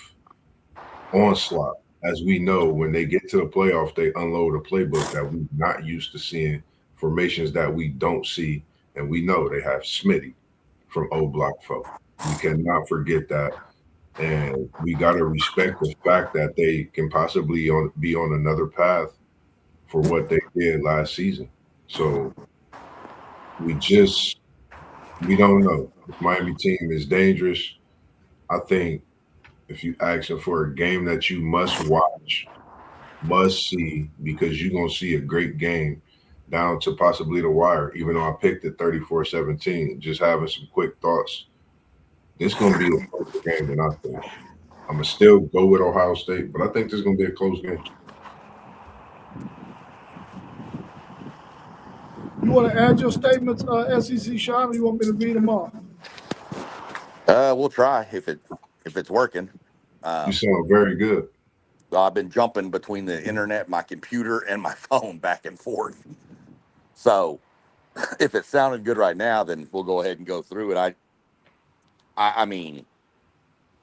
onslaught. As we know, when they get to the playoff, they unload a playbook that we're not used to seeing, formations that we don't see. And we know they have Smitty from Old Block Folk. We cannot forget that. And we got to respect the fact that they can possibly be on another path for what they did last season. So we don't know. This Miami team is dangerous. I think if you asking for a game that you must watch, must see, because you're gonna see a great game down to possibly the wire, even though I picked it 34-17. Just having some quick thoughts. This gonna be a closer game than I think. I'm gonna still go with Ohio State, but I think this is gonna be a close game. You want to add your statements, SEC Sean, or you want me to read them off? We'll try if it's working. You sound very good. I've been jumping between the internet, my computer, and my phone back and forth. So if it sounded good right now, then we'll go ahead and go through it. I mean,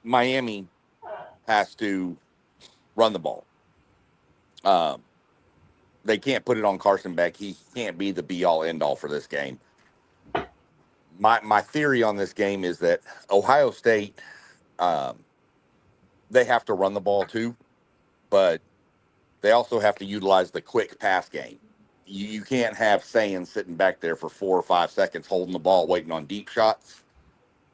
Miami has to run the ball. They can't put it on Carson Beck. He can't be the be all end all for this game. My theory on this game is that Ohio State, they have to run the ball too, but they also have to utilize the quick pass game. You can't have Saying sitting back there for 4 or 5 seconds holding the ball, waiting on deep shots.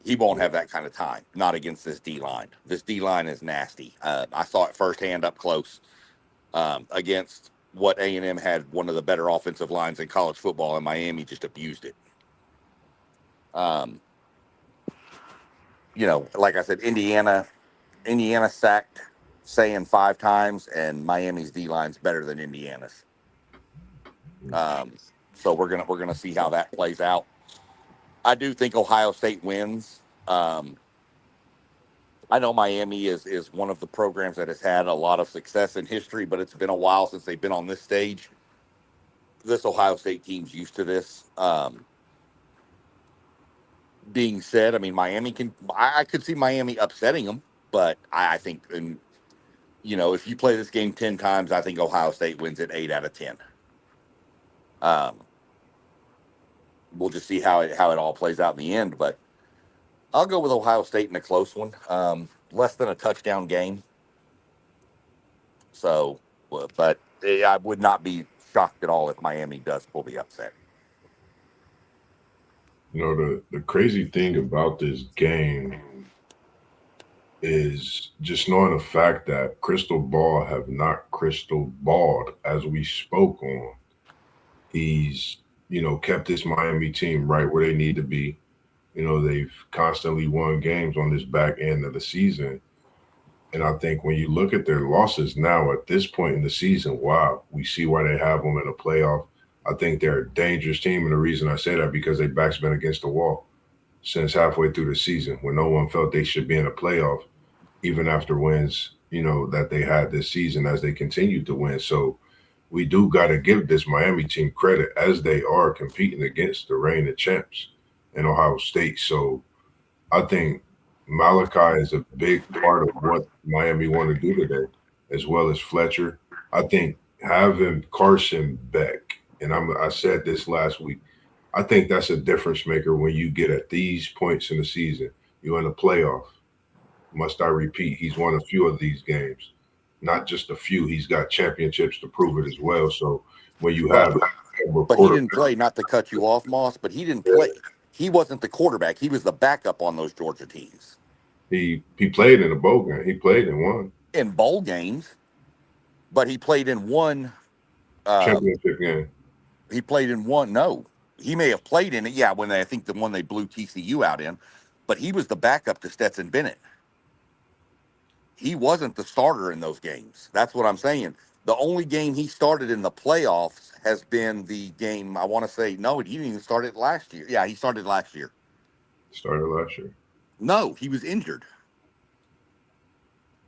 He won't have that kind of time. Not against this D line. This D line is nasty. I saw it firsthand up close against what A&M had one of the better offensive lines in college football, and Miami just abused it. Like I said, Indiana sacked Saying 5 times, and Miami's D line's better than Indiana's. So we're gonna see how that plays out. I do think Ohio State wins. I know Miami is one of the programs that has had a lot of success in history, but it's been a while since they've been on this stage. This Ohio State team's used to this. Being said, I mean, I could see Miami upsetting them, but I think, if you play this game 10 times, I think Ohio State wins it 8 out of 10. We'll just see how it all plays out in the end, but I'll go with Ohio State in a close one. Less than a touchdown game. So, but I would not be shocked at all if Miami does pull the upset. The crazy thing about this game is just knowing the fact that Crystal Ball have not crystal balled as we spoke on. He's, kept this Miami team right where they need to be. They've constantly won games on this back end of the season. And I think when you look at their losses now at this point in the season, wow, we see why they have them in a playoff. I think they're a dangerous team. And the reason I say that because their back's been against the wall since halfway through the season when no one felt they should be in a playoff, even after wins, that they had this season as they continued to win. So we do got to give this Miami team credit as they are competing against the reigning champs in Ohio State. So I think Malachi is a big part of what Miami want to do today, as well as Fletcher. I think having Carson Beck, and I said this last week, I think that's a difference maker when you get at these points in the season. You're in a playoff. Must I repeat? He's won a few of these games, not just a few. He's got championships to prove it as well. So when you have, but he didn't play. Not to cut you off, Moss, but he didn't play. He wasn't the quarterback. He was the backup on those Georgia teams. He played in a bowl game. He played in one in bowl games, but he played in one championship game. He played in one. No, he may have played in it. Yeah, I think the one they blew TCU out in, but he was the backup to Stetson Bennett. He wasn't the starter in those games. That's what I'm saying. The only game he started in the playoffs has been the game, I want to say, no, he didn't even start it last year. Yeah, he started last year. Started last year. No, he was injured.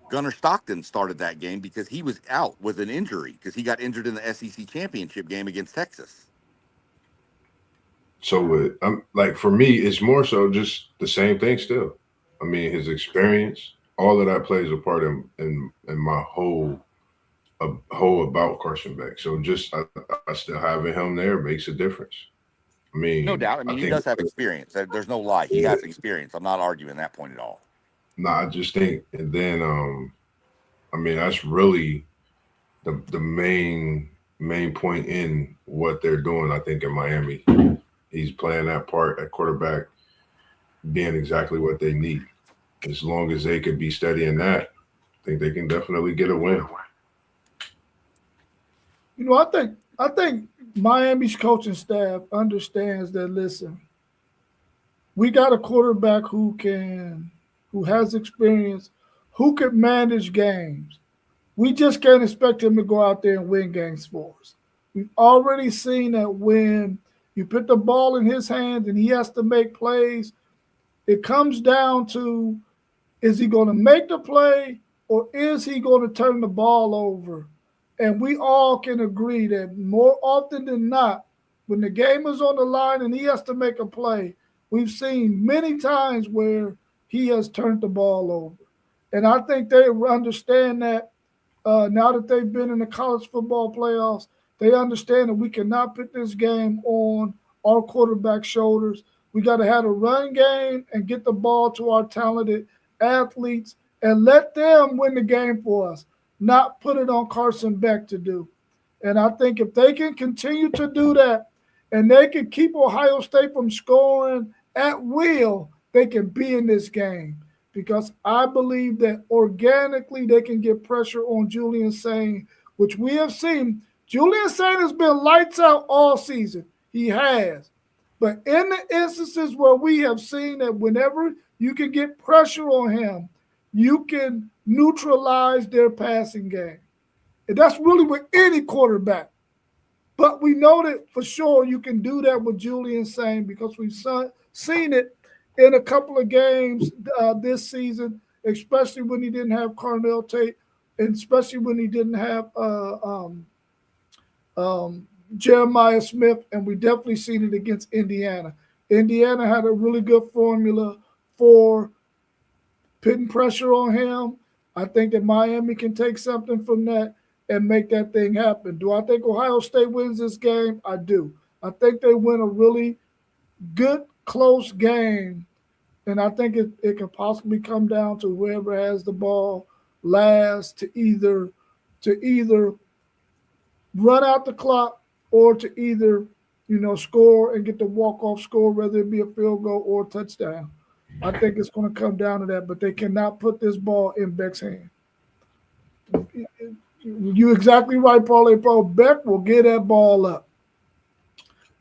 Gunnar Stockton started that game because he was out with an injury because he got injured in the SEC championship game against Texas. So I'm like, for me, it's more so just the same thing still. I mean, his experience, all of that plays a part in my whole about Carson Beck. So just I still having him there makes a difference. I No mean, doubt. I mean, I he think, does have experience. There's no lie. He has experience. I'm not arguing that point at all. I just think, and then I mean, that's really the main point in what they're doing. I think in Miami, he's playing that part at quarterback, being exactly what they need. As long as they could be steady in that, I think they can definitely get a win. You know, I think Miami's coaching staff understands that. Listen, we got a quarterback who has experience, who could manage games. We just can't expect him to go out there and win games for us. We've already seen that when you put the ball in his hands and he has to make plays, it comes down to, is he going to make the play or is he going to turn the ball over? And we all can agree that more often than not, when the game is on the line and he has to make a play, we've seen many times where he has turned the ball over. And I think they understand that now that they've been in the college football playoffs, they understand that we cannot put this game on our quarterback shoulders. We got to have a run game and get the ball to our talented athletes and let them win the game for us, not put it on Carson Beck to do. And I think if they can continue to do that and they can keep Ohio State from scoring at will, they can be in this game. Because I believe that organically they can get pressure on Julian Sain, which we have seen. Julian Sain has been lights out all season. He has. But in the instances where we have seen that whenever you can get pressure on him, you can neutralize their passing game. And that's really with any quarterback. But we know that for sure you can do that with Julian Sain because we've seen it in a couple of games this season, especially when he didn't have Carnell Tate, and especially when he didn't have Jeremiah Smith, and we definitely seen it against Indiana. Indiana had a really good formula for putting pressure on him. I think that Miami can take something from that and make that thing happen. Do I think Ohio State wins this game? I do. I think they win a really good, close game, and I think it can possibly come down to whoever has the ball last to either run out the clock or to either score and get the walk-off score, whether it be a field goal or a touchdown. I think it's going to come down to that, but they cannot put this ball in Beck's hand. You're exactly right, Parlay Pro. Beck will get that ball up.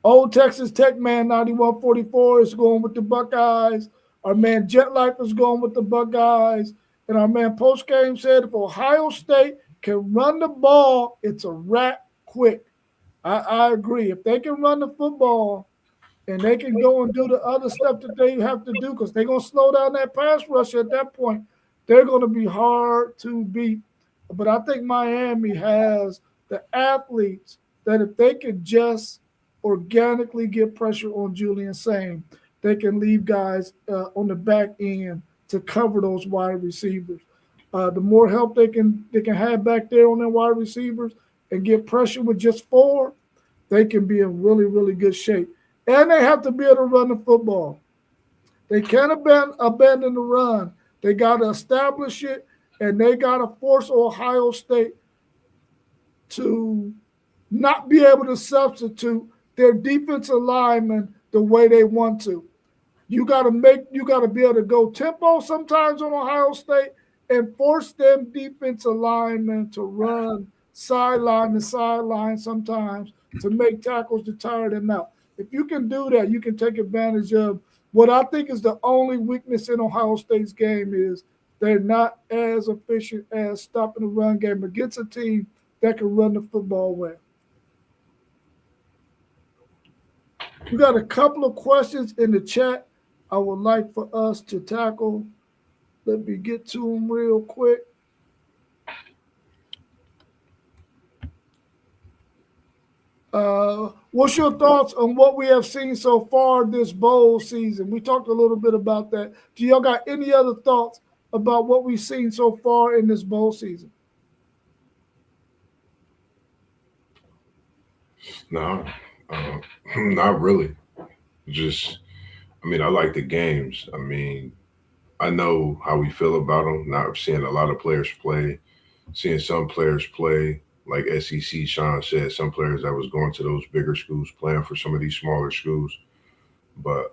Old Texas Tech man 9144 is going with the Buckeyes. Our man Jet Life is going with the Buckeyes. And our man Postgame said if Ohio State can run the ball, it's a wrap quick. I agree. If they can run the football and they can go and do the other stuff that they have to do, because they're going to slow down that pass rush at that point, they're going to be hard to beat. But I think Miami has the athletes that if they could just organically get pressure on Julian Sain, they can leave guys on the back end to cover those wide receivers. The more help they can have back there on their wide receivers and get pressure with just four, they can be in really, really good shape. And they have to be able to run the football. They can't abandon the run. They got to establish it, and they got to force Ohio State to not be able to substitute their defensive linemen the way they want to. You got to be able to go tempo sometimes on Ohio State and force them defensive linemen to run sideline to sideline sometimes to make tackles to tire them out. If you can do that, you can take advantage of what I think is the only weakness in Ohio State's game is they're not as efficient as stopping the run game against a team that can run the football well. We got a couple of questions in the chat I would like for us to tackle. Let me get to them real quick. What's your thoughts on what we have seen so far this bowl season? We talked a little bit about that. Do y'all got any other thoughts about what we've seen so far in this bowl season? No, not really. Just, I mean, I like the games. I mean, I know how we feel about them. Not seeing a lot of players play, seeing some players play, like SEC, Sean said, some players that was going to those bigger schools playing for some of these smaller schools. But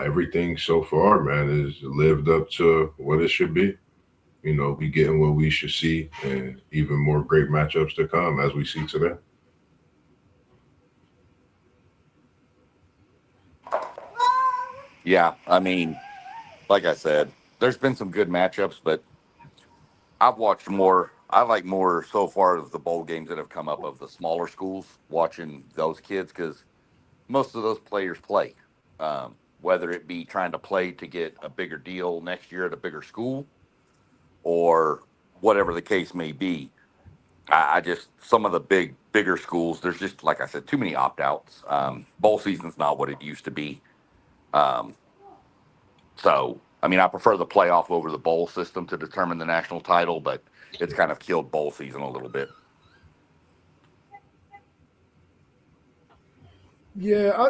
everything so far, man, is lived up to what it should be. You know, we getting what we should see, and even more great matchups to come as we see today. Yeah, I mean, like I said, there's been some good matchups, but I've watched more. I like more so far of the bowl games that have come up of the smaller schools, watching those kids because most of those players play. Whether it be trying to play to get a bigger deal next year at a bigger school or whatever the case may be. I just, some of the bigger schools, there's just, like I said, too many opt outs. Bowl season's not what it used to be. Um, So, I mean, I prefer the playoff over the bowl system to determine the national title, but it's kind of killed bowl season a little bit. Yeah,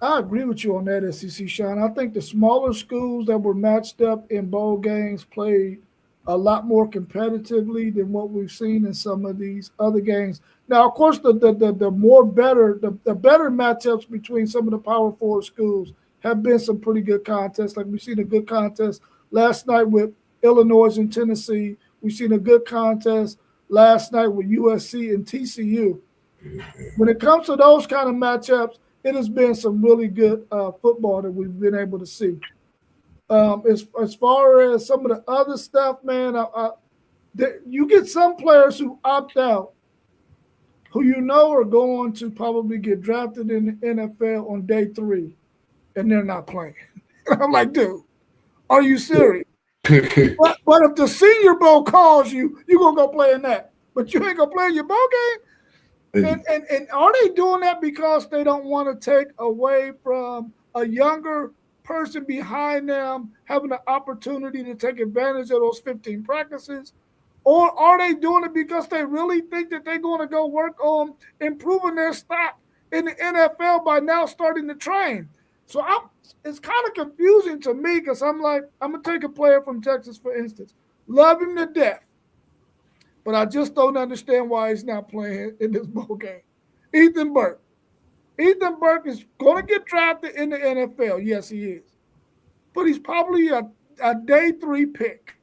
I agree with you on that, SEC Sean. I think the smaller schools that were matched up in bowl games played a lot more competitively than what we've seen in some of these other games. Now, of course, the more better the better matchups between some of the Power Four schools have been some pretty good contests. Like we've seen a good contest last night with Illinois and Tennessee. We've seen a good contest last night with USC and TCU. When it comes to those kind of matchups, it has been some really good football that we've been able to see. As far as some of the other stuff, man, you get some players who opt out, who you know are going to probably get drafted in the NFL on day 3, and they're not playing. I'm like, dude, are you serious? But if the Senior Bowl calls you, you're gonna go play in that, but you ain't gonna play in your bowl game. And are they doing that because they don't want to take away from a younger person behind them having the opportunity to take advantage of those 15 practices? Or are they doing it because they really think that they're going to go work on improving their stock in the NFL by now starting to train? So it's kind of confusing to me because I'm like, I'm going to take a player from Texas, for instance. Love him to death. But I just don't understand why he's not playing in this bowl game. Ethan Burke. Ethan Burke is going to get drafted in the NFL. Yes, he is. But he's probably a day 3 pick.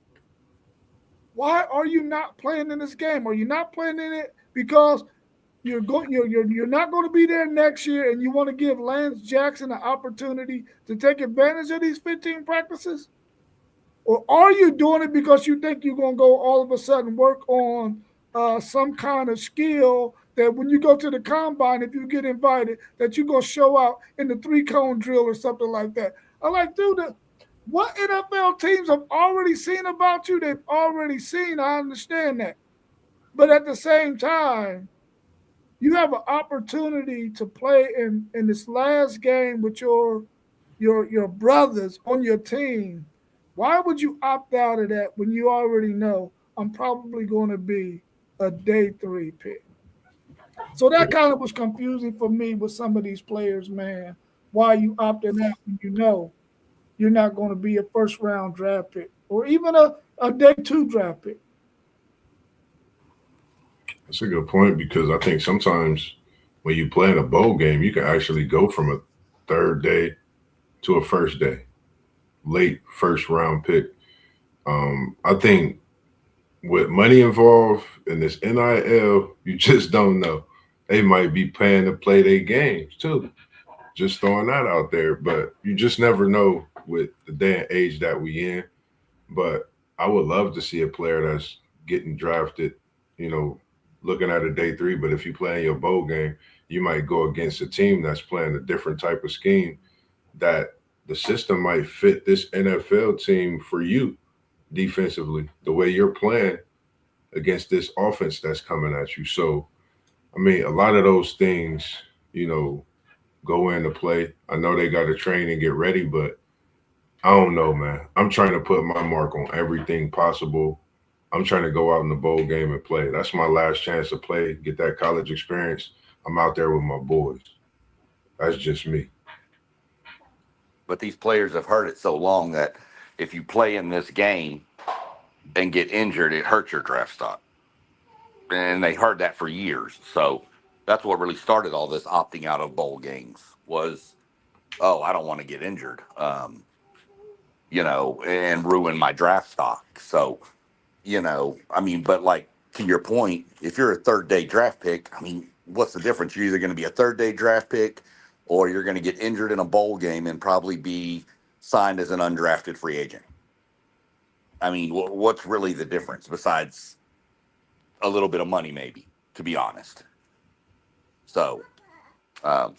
Why are you not playing in this game? Are you not playing in it because you're not going to be there next year and you want to give Lance Jackson an opportunity to take advantage of these 15 practices? Or are you doing it because you think you're going to go all of a sudden work on some kind of skill that when you go to the combine, if you get invited, that you're going to show out in the 3-cone drill or something like that? I'm like, dude, what NFL teams have already seen about you, they've already seen. I understand that. But at the same time, you have an opportunity to play in this last game with your brothers on your team. Why would you opt out of that when you already know I'm probably going to be a day 3 pick? So that kind of was confusing for me with some of these players, man. Why are you opting out when you know you're not going to be a first-round draft pick or even a day 2 draft pick? That's a good point because I think sometimes when you play in a bowl game, you can actually go from a third day to a first day, late first round pick. I think with money involved in this NIL, you just don't know. They might be paying to play their games too. Just throwing that out there, but you just never know with the day and age that we in. But I would love to see a player that's getting drafted, you know, looking at a day 3. But if you play in your bowl game, you might go against a team that's playing a different type of scheme that the system might fit this NFL team for you defensively, the way you're playing against this offense that's coming at you. So I mean, a lot of those things, you know, go into play. I know they got to train and get ready, but I don't know, man. I'm trying to put my mark on everything possible. I'm trying to go out in the bowl game and play. That's my last chance to play, get that college experience. I'm out there with my boys. That's just me. But these players have heard it so long that if you play in this game and get injured, it hurts your draft stock. And they heard that for years. So that's what really started all this opting out of bowl games was, oh, I don't want to get injured, and ruin my draft stock. So, I mean, but like to your point, if you're a third day draft pick, I mean, what's the difference? You're either going to be a third day draft pick or you're going to get injured in a bowl game and probably be signed as an undrafted free agent. I mean, what's really the difference besides a little bit of money, maybe, to be honest? So, um,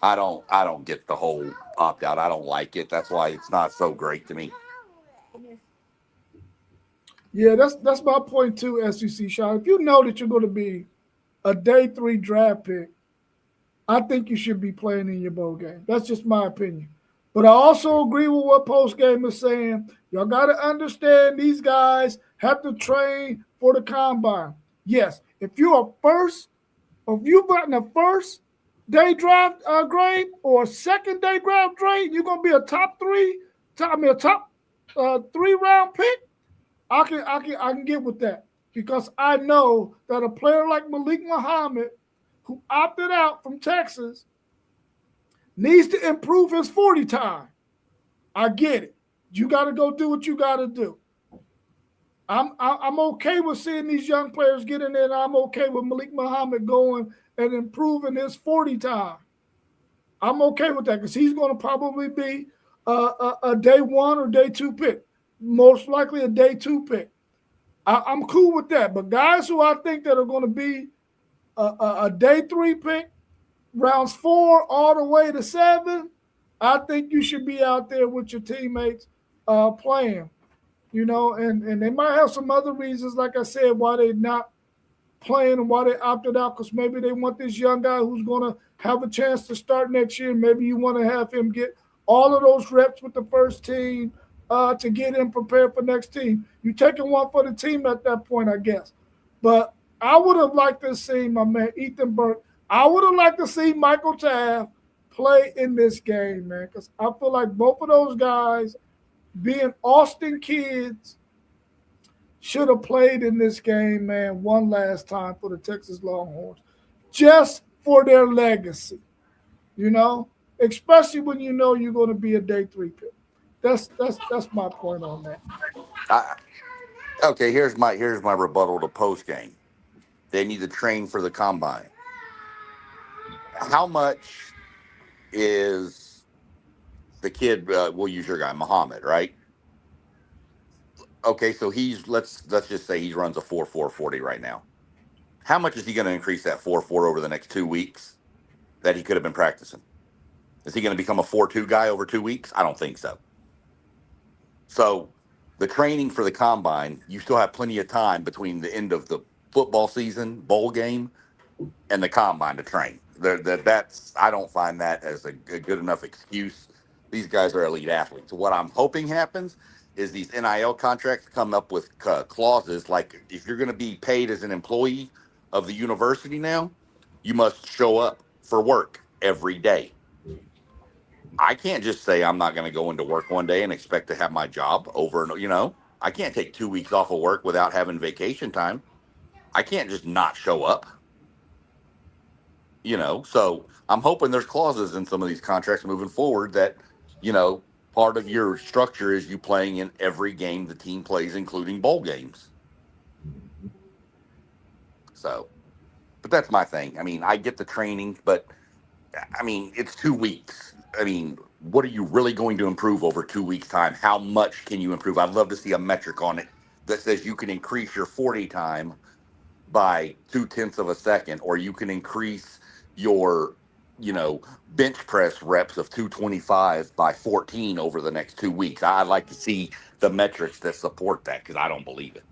I don't get the whole opt out. I don't like it. That's why it's not so great to me. Yeah, that's my point too, SEC Sean. If you know that you're going to be a day 3 draft pick, I think you should be playing in your bowl game. That's just my opinion. But I also agree with what Post Game is saying. Y'all got to understand these guys have to train for the combine. Yes, if you're a first, or if you've gotten a first day draft grade or a second day draft grade, you're gonna be a top 3 round pick. I can get with that because I know that a player like Malik Muhammad, who opted out from Texas, needs to improve his 40 time. I get it. You got to go do what you got to do. I'm okay with seeing these young players get in there, and I'm okay with Malik Muhammad going and improving his 40 time. I'm okay with that because he's going to probably be a day 1 or day 2 pick, most likely a day 2 pick. I'm cool with that. But guys who I think that are going to be a day 3 pick, rounds 4 all the way to 7, I think you should be out there with your teammates playing. And they might have some other reasons, like I said, why they're not playing and why they opted out, because maybe they want this young guy who's going to have a chance to start next year. Maybe you want to have him get all of those reps with the first team to get him prepared for next team. You're taking one for the team at that point, I guess. But I would have liked to see my man Ethan Burke. I would have liked to see Michael Taft play in this game, man, because I feel like both of those guys, being Austin kids, should have played in this game, man, one last time for the Texas Longhorns, just for their legacy, especially when you know you're going to be a day 3 pick. That's my point on that. Okay, here's my rebuttal to post game. They need to train for the combine. How much is the kid? We'll use your guy Muhammad, right? Okay, so let's just say he runs a 4.440 right now. How much is he going to increase that 4.4 over the next 2 weeks that he could have been practicing? Is he going to become a 4.2 guy over 2 weeks? I don't think so. So the training for the combine, you still have plenty of time between the end of the football season, bowl game, and the combine to train. That's I don't find that as a good enough excuse. These guys are elite athletes. What I'm hoping happens is these NIL contracts come up with clauses like if you're going to be paid as an employee of the university now, you must show up for work every day. I can't just say I'm not going to go into work one day and expect to have my job over and I can't take 2 weeks off of work without having vacation time. I can't just not show up. So I'm hoping there's clauses in some of these contracts moving forward that, part of your structure is you playing in every game the team plays, including bowl games. So, but that's my thing. I mean, I get the training, but I mean, it's 2 weeks. I mean, what are you really going to improve over 2 weeks' time? How much can you improve? I'd love to see a metric on it that says you can increase your 40 time by 0.2 of a second, or you can increase your, bench press reps of 225 by 14 over the next 2 weeks. I'd like to see the metrics that support that because I don't believe it.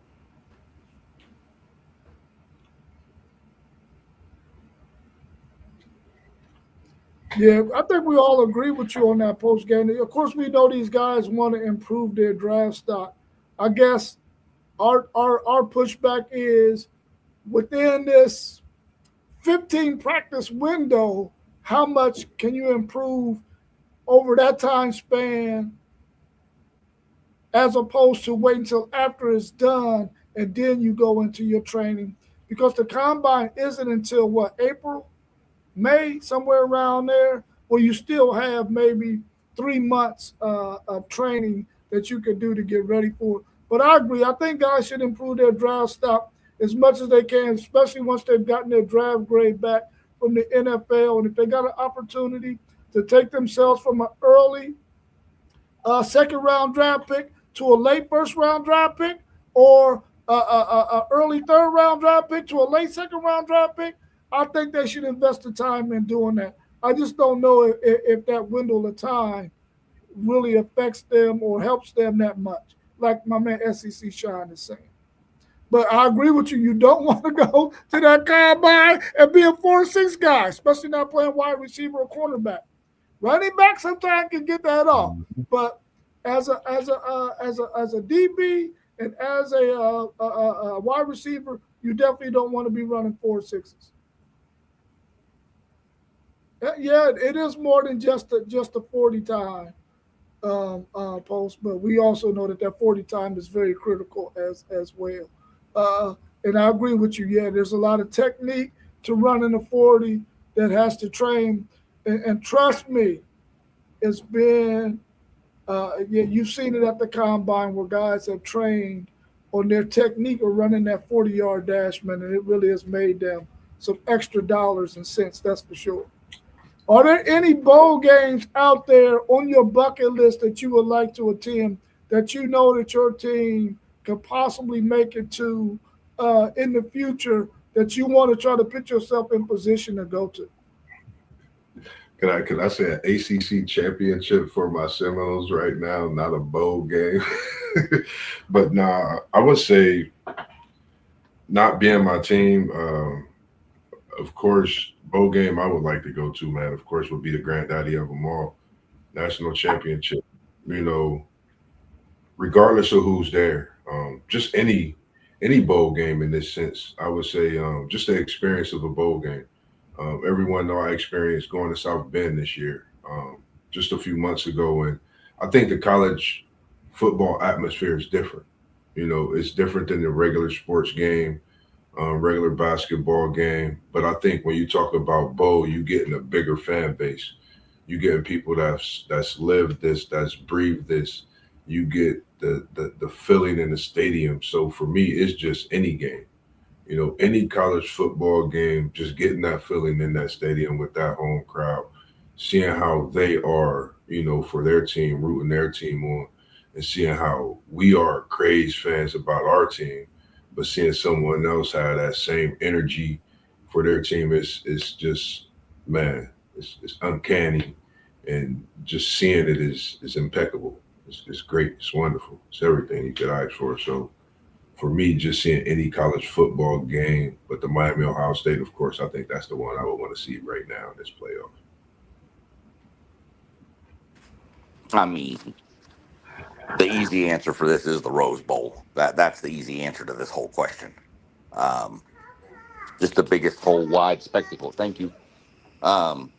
Yeah, I think we all agree with you on that post game. Of course, we know these guys want to improve their draft stock. I guess our pushback is within this 15 practice window, how much can you improve over that time span as opposed to waiting until after it's done and then you go into your training? Because the combine isn't until what, April? May, somewhere around there, where you still have maybe 3 months of training that you could do to get ready for it. But I agree. I think guys should improve their draft stock as much as they can, especially once they've gotten their draft grade back from the NFL. And if they got an opportunity to take themselves from an early second round draft pick to a late first round draft pick, or a early third round draft pick to a late second round draft pick, I think they should invest the time in doing that. I just don't know if that window of time really affects them or helps them that much, like my man SEC Shine is saying. But I agree with you. You don't want to go to that combine and be a 4-6 guy, especially not playing wide receiver or cornerback. Running back sometimes can get that off, but as a DB and as a wide receiver, you definitely don't want to be running 4-6s. Yeah, it is more than just a 40 time post, but we also know that that 40 time is very critical as well. Uh, and I agree with you. Yeah, there's a lot of technique to running a 40 that has to train, and trust me, it's been yeah, you've seen it at the combine where guys have trained on their technique of running that 40-yard dash, man, and it really has made them some extra dollars and cents, that's for sure. Are there any bowl games out there on your bucket list that you would like to attend that you know that your team could possibly make it to in the future that you want to try to put yourself in position to go to? Can I say an ACC championship for my Seminoles right now, not a bowl game? But nah, I would say not being my team. Of course, bowl game I would like to go to, man. Of course, would be the granddaddy of them all, national championship. You know, regardless of who's there, just any bowl game in this sense. I would say just the experience of a bowl game. Everyone know I experienced going to South Bend this year, just a few months ago, and I think the college football atmosphere is different. You know, it's different than the regular sports game, regular basketball game. But I think when you talk about bowl, you getting a bigger fan base. You getting people that's lived this, that's breathed this. You get the feeling in the stadium. So for me, it's just any game. You know, any college football game, just getting that feeling in that stadium with that home crowd, seeing how they are, you know, for their team, rooting their team on, and seeing how we are crazed fans about our team, but seeing someone else have that same energy for their team is just, man, it's uncanny, and just seeing it is impeccable. It's great. It's wonderful. It's everything you could ask for. So for me, just seeing any college football game, but the Miami Ohio State, of course, I think that's the one I would want to see right now in this playoff. I mean, the easy answer for this is the Rose Bowl. That's the easy answer to this whole question. Um, just the biggest whole wide spectacle. Thank you. Um,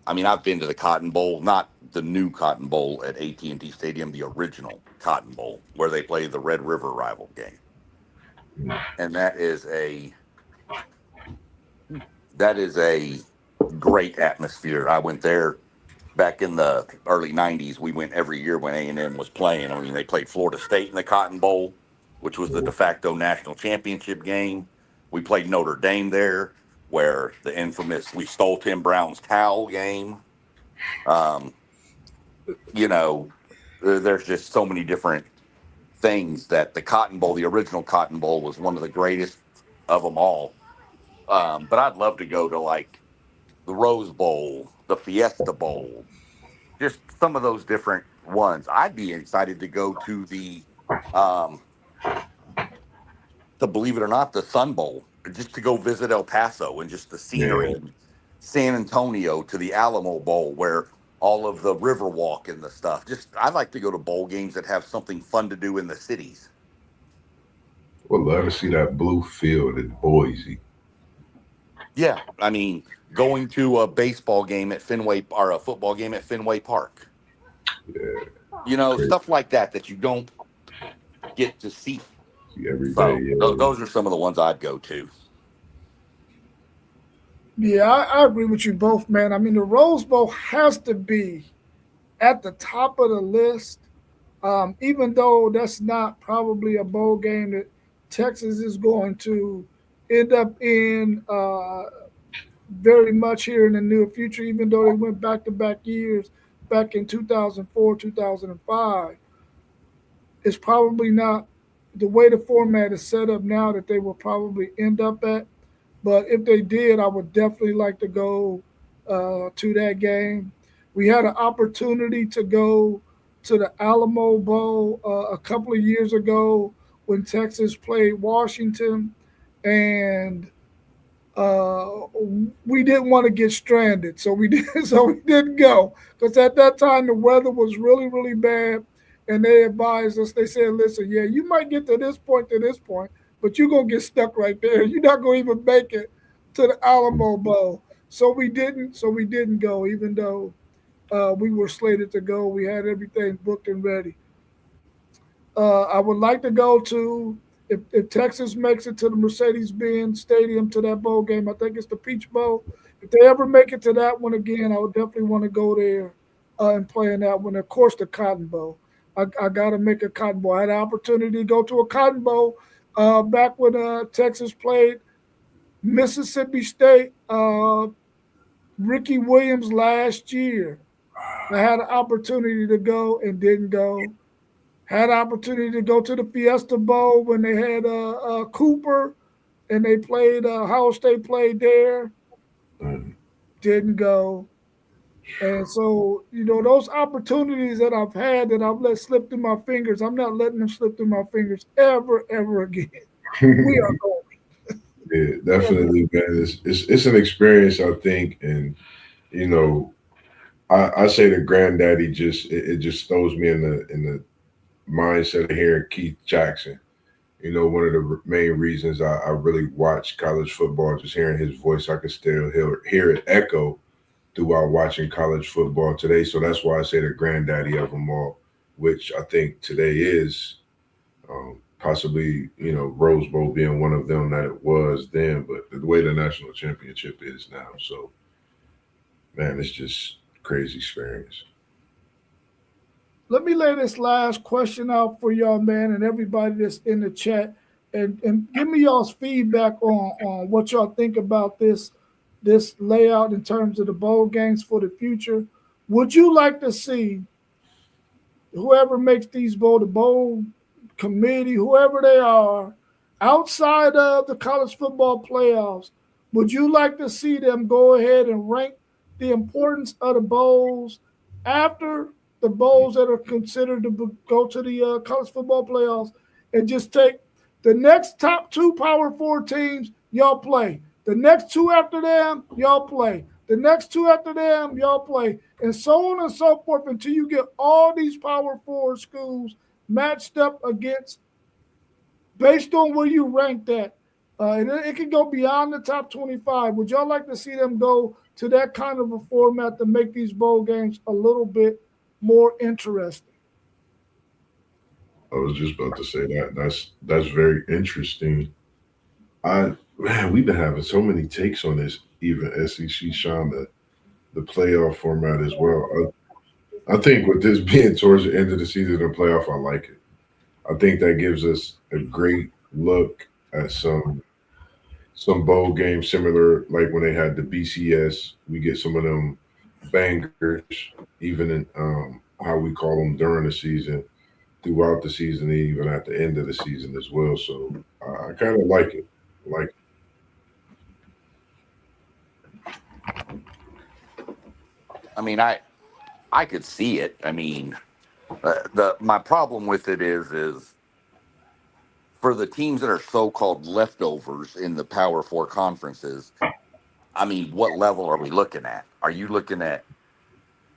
I mean, I've been to the Cotton Bowl, not the new Cotton Bowl at AT&T Stadium, the original Cotton Bowl, where they play the Red River rival game, and that is a great atmosphere. I went there back in the early '90s. We went every year when A&M was playing. I mean, they played Florida State in the Cotton Bowl, which was the de facto national championship game. We played Notre Dame there, where the infamous "we stole Tim Brown's towel" game. Um, you know, there's just so many different things that the Cotton Bowl, the original Cotton Bowl, was one of the greatest of them all. But I'd love to go to like the Rose Bowl, the Fiesta Bowl, just some of those different ones. I'd be excited to go to um, to believe it or not, the Sun Bowl, just to go visit El Paso and just the Yeah, scenery. San Antonio to the Alamo Bowl, where all of the Riverwalk and the stuff. Just I like to go to bowl games that have something fun to do in the cities. Would love to see that blue field in Boise. Yeah, I mean, going to a baseball game at Fenway or a football game at Fenway Park. Yeah, You it's know, crazy. stuff like that that you don't get to see. See every day. So Yeah. those are some of the ones I'd go to. Yeah, I agree with you both, man. I mean, the Rose Bowl has to be at the top of the list, even though that's not probably a bowl game that Texas is going to end up in very much here in the near future, even though they went back to back years back in 2004, 2005. It's probably not the way the format is set up now that they will probably end up at. But if they did, I would definitely like to go to that game. We had an opportunity to go to the Alamo Bowl a couple of years ago when Texas played Washington, and uh, we didn't want to get stranded, so we did. So we didn't go because at that time the weather was really, really bad, and they advised us. They said, "Listen, yeah, you might get to this point, but you're gonna get stuck right there. You're not gonna even make it to the Alamo Bowl." So we didn't. So we didn't go, even though we were slated to go. We had everything booked and ready. I would like to go to if Texas makes it to the Mercedes-Benz Stadium to that bowl game. I think it's the Peach Bowl. If they ever make it to that one again, I would definitely want to go there and play in that one. Of course, the Cotton Bowl. I got to make a Cotton Bowl. I had an opportunity to go to a Cotton Bowl back when Texas played Mississippi State. Ricky Williams last year. I had an opportunity to go and didn't go. Had opportunity to go to the Fiesta Bowl when they had Cooper and they played Ohio State played there. Mm. Didn't go. And so, those opportunities that I've had that I've let slip through my fingers, I'm not letting them slip through my fingers ever again. We are going. Yeah, definitely, man. It's an experience, I think, and you know, I say the granddaddy it just throws me in the mindset of hearing Keith Jackson. You know, one of the main reasons I really watch college football, just hearing his voice, I can still hear it echo throughout watching college football today. So that's why I say the granddaddy of them all, which I think today is possibly, Rose Bowl being one of them that it was then, but the way the national championship is now. So, man, it's just crazy experience. Let me lay this last question out for y'all, man, and everybody that's in the chat, and give me y'all's feedback on what y'all think about this layout in terms of the bowl games for the future. Would you like to see whoever makes the bowl committee, whoever they are, outside of the college football playoffs, would you like to see them go ahead and rank the importance of the bowls after the bowls that are considered to go to the college football playoffs and just take the next top two Power Four teams, y'all play. The next two after them, y'all play. The next two after them, y'all play. And so on and so forth until you get all these Power Four schools matched up against based on where you rank that. And it can go beyond the top 25. Would y'all like to see them go to that kind of a format to make these bowl games a little bit more interesting? I was just about to say that. That's very interesting. We've been having so many takes on this, even SEC Sean, the playoff format as well. I think with this being towards the end of the season and playoff, I like it. I think that gives us a great look at some bowl games similar like when they had the BCS. We get some of them bangers, even in how we call them during the season, throughout the season, even at the end of the season as well. So I kind of like it. Like, I mean, I could see it. I mean, the my problem with it is for the teams that are so-called leftovers in the Power Four conferences, I mean, what level are we looking at? Are you looking at,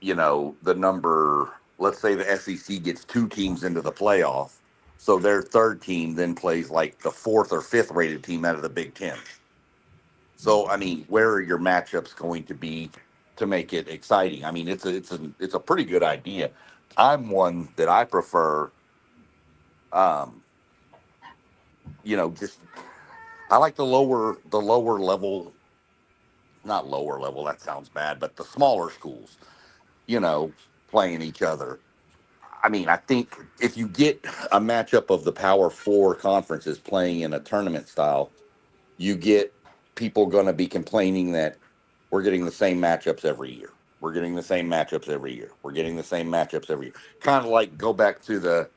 the number, let's say the SEC gets two teams into the playoff. So their third team then plays like the fourth or fifth rated team out of the Big Ten. So, I mean, where are your matchups going to be to make it exciting? I mean, it's a pretty good idea. I'm one that I prefer, um, just I like the lower level, not lower level, that sounds bad, but the smaller schools, you know, playing each other. I mean, I think if you get a matchup of the Power Four conferences playing in a tournament style, you get people going to be complaining that we're getting the same matchups every year. We're getting the same matchups every year. We're getting the same matchups every year. Kind of like go back to the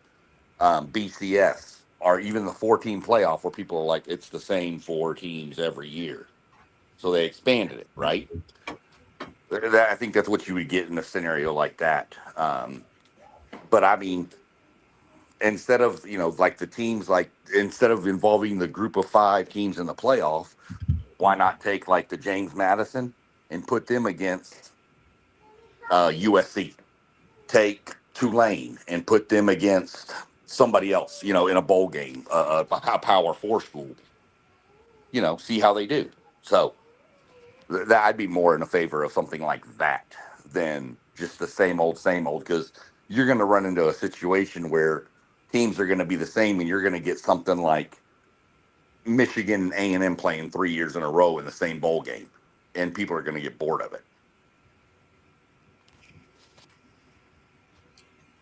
BCS or even the 14 playoff where people are like, it's the same four teams every year. So they expanded it, right? I think that's what you would get in a scenario like that. But I mean, instead of, like the teams, like instead of involving the group of five teams in the playoff, why not take like the James Madison and put them against USC? Take Tulane and put them against somebody else, in a bowl game, a Power Four school. See how they do. So that I'd be more in a favor of something like that than just the same old, because you're going to run into a situation where teams are going to be the same, and you're going to get something like Michigan and A&M playing 3 years in a row in the same bowl game, and people are going to get bored of it.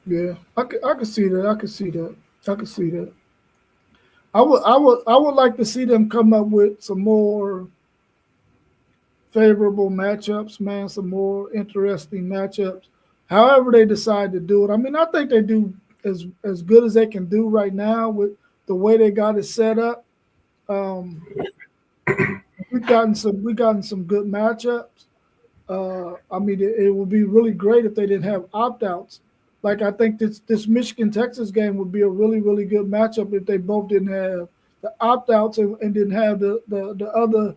Yeah, I could see that. I could see that. I could see that. I would like to see them come up with some more favorable matchups, man. Some more interesting matchups. However they decide to do it. I mean, I think they do as good as they can do right now with the way they got it set up. Um, we gotten some good matchups. I mean, it would be really great if they didn't have opt outs. Like I think this Michigan Texas game would be a really good matchup if they both didn't have the opt outs and didn't have the other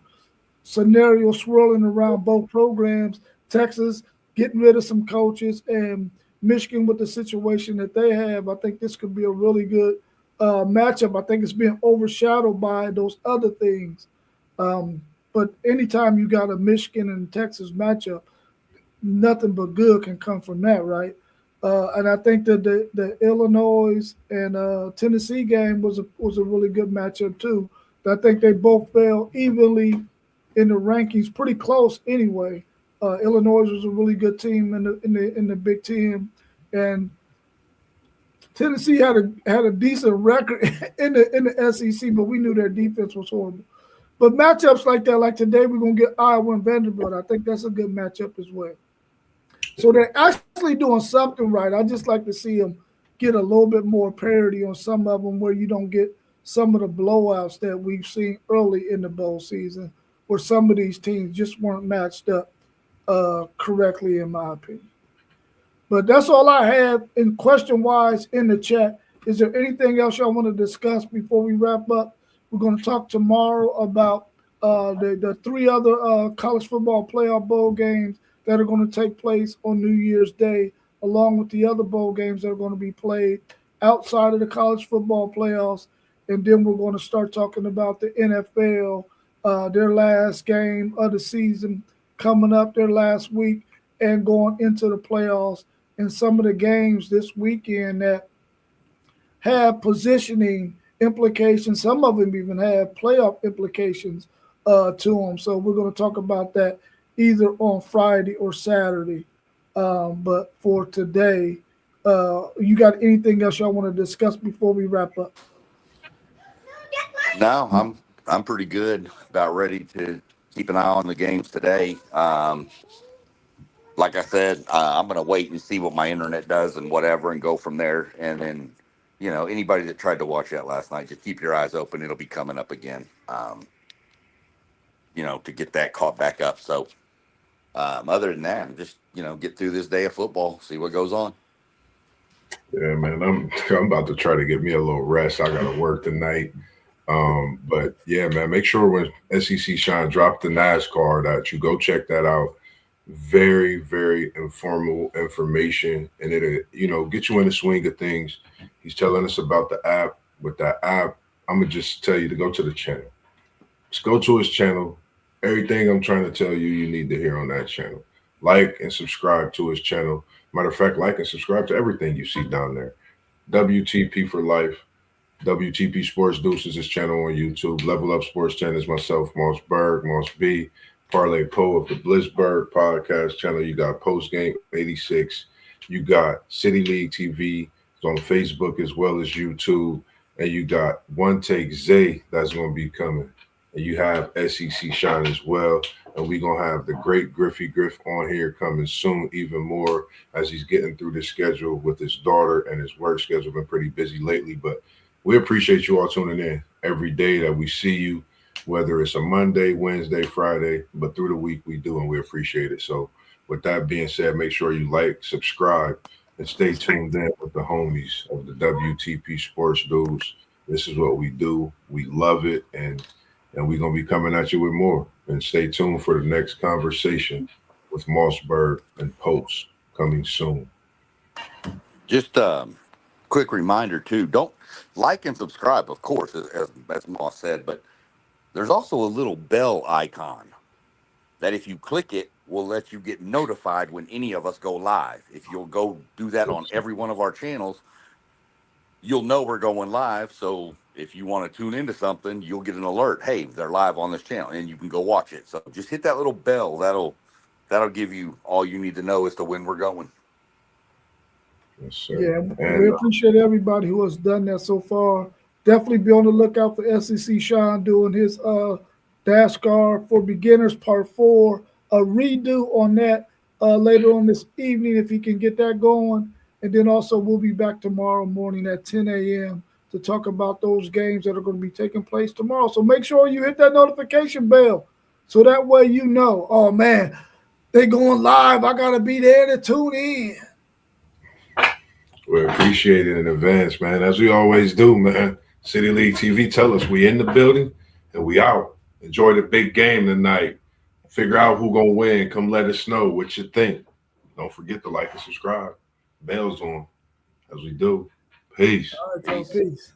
scenario swirling around both programs. Texas getting rid of some coaches and Michigan with the situation that they have. I think this could be a really good matchup. I think it's being overshadowed by those other things. But anytime you got a Michigan and Texas matchup, nothing but good can come from that, right? And I think that the Illinois and Tennessee game was a really good matchup too. But I think they both fell evenly in the rankings, pretty close anyway. Illinois was a really good team in the Big Ten, and Tennessee had a decent record in the SEC, but we knew their defense was horrible. But matchups like that, like today, we're gonna get Iowa and Vanderbilt. I think that's a good matchup as well. So they're actually doing something right. I just like to see them get a little bit more parity on some of them, where you don't get some of the blowouts that we've seen early in the bowl season, where some of these teams just weren't matched up correctly, in my opinion. But that's all I have in question wise in the chat. Is there anything else y'all want to discuss before we wrap up? We're going to talk tomorrow about the three other college football playoff bowl games that are going to take place on New Year's Day, along with the other bowl games that are going to be played outside of the college football playoffs. And then we're going to start talking about the NFL, their last game of the season coming up, their last week, and going into the playoffs. And some of the games this weekend that have positioning implications. Some of them even have playoff implications to them. So we're going to talk about that either on Friday or Saturday. But for today, you got anything else y'all want to discuss before we wrap up? No, I'm pretty good. About ready to keep an eye on the games today. Like I said, I'm going to wait and see what my internet does and whatever, and go from there. And then, anybody that tried to watch that last night, just keep your eyes open. It'll be coming up again. To get that caught back up. So, other than that, just get through this day of football, see what goes on. Yeah, man, I'm about to try to get me a little rest. I got to work tonight. But yeah, man, make sure when SEC Shine drop the NASCAR that you go check that out. Very, very informal information, and it'll get you in the swing of things. He's telling us about the app. With that app, I'm gonna just tell you to go to the channel. Just go to his channel. Everything I'm trying to tell you, you need to hear on that channel. Like and subscribe to his channel. Matter of fact, like and subscribe to everything you see down there. WTP for life. WTP Sports Deuce is his channel on YouTube. Level Up Sports Channel is myself, Moss Berg, Moss B, Parlay Poe of the Blissberg podcast channel. You got Post Game 86. You got City League TV. It's on Facebook as well as YouTube. And you got One Take Zay that's going to be coming. And you have SEC Shine as well. And we're going to have the great Griffey Griff on here coming soon, even more as he's getting through the schedule with his daughter, and his work schedule been pretty busy lately. But we appreciate you all tuning in every day that we see you, whether it's a Monday, Wednesday, Friday, but through the week we do, and we appreciate it. So with that being said, make sure you like, subscribe, and stay tuned in with the homies of the WTP Sports Dudes. This is what we do. We love it, and we're going to be coming at you with more. And stay tuned for the next conversation with Mossberg and Post coming soon. Just quick reminder too, don't like and subscribe, of course, as Moss said, but there's also a little bell icon that if you click it will let you get notified when any of us go live. If you'll go do that on every one of our channels, you'll know we're going live. So if you want to tune into something, you'll get an alert, hey, they're live on this channel, and you can go watch it. So just hit that little bell. That'll give you all you need to know as to when we're going. Yes, sir. Yeah, And we appreciate everybody who has done that so far. Definitely be on the lookout for SEC Sean doing his NASCAR for Beginners Part 4, a redo on that later on this evening if he can get that going. And then also we'll be back tomorrow morning at 10 a.m. to talk about those games that are going to be taking place tomorrow. So make sure you hit that notification bell so that way you know, oh, man, they're going live. I got to be there to tune in. we appreciate it in advance, man. As we always do, man. City League TV, tell us we in the building and we out. Enjoy the big game tonight. Figure out who gonna win. Come let us know what you think. Don't forget to like and subscribe. Bells on as we do. Peace. All right, peace.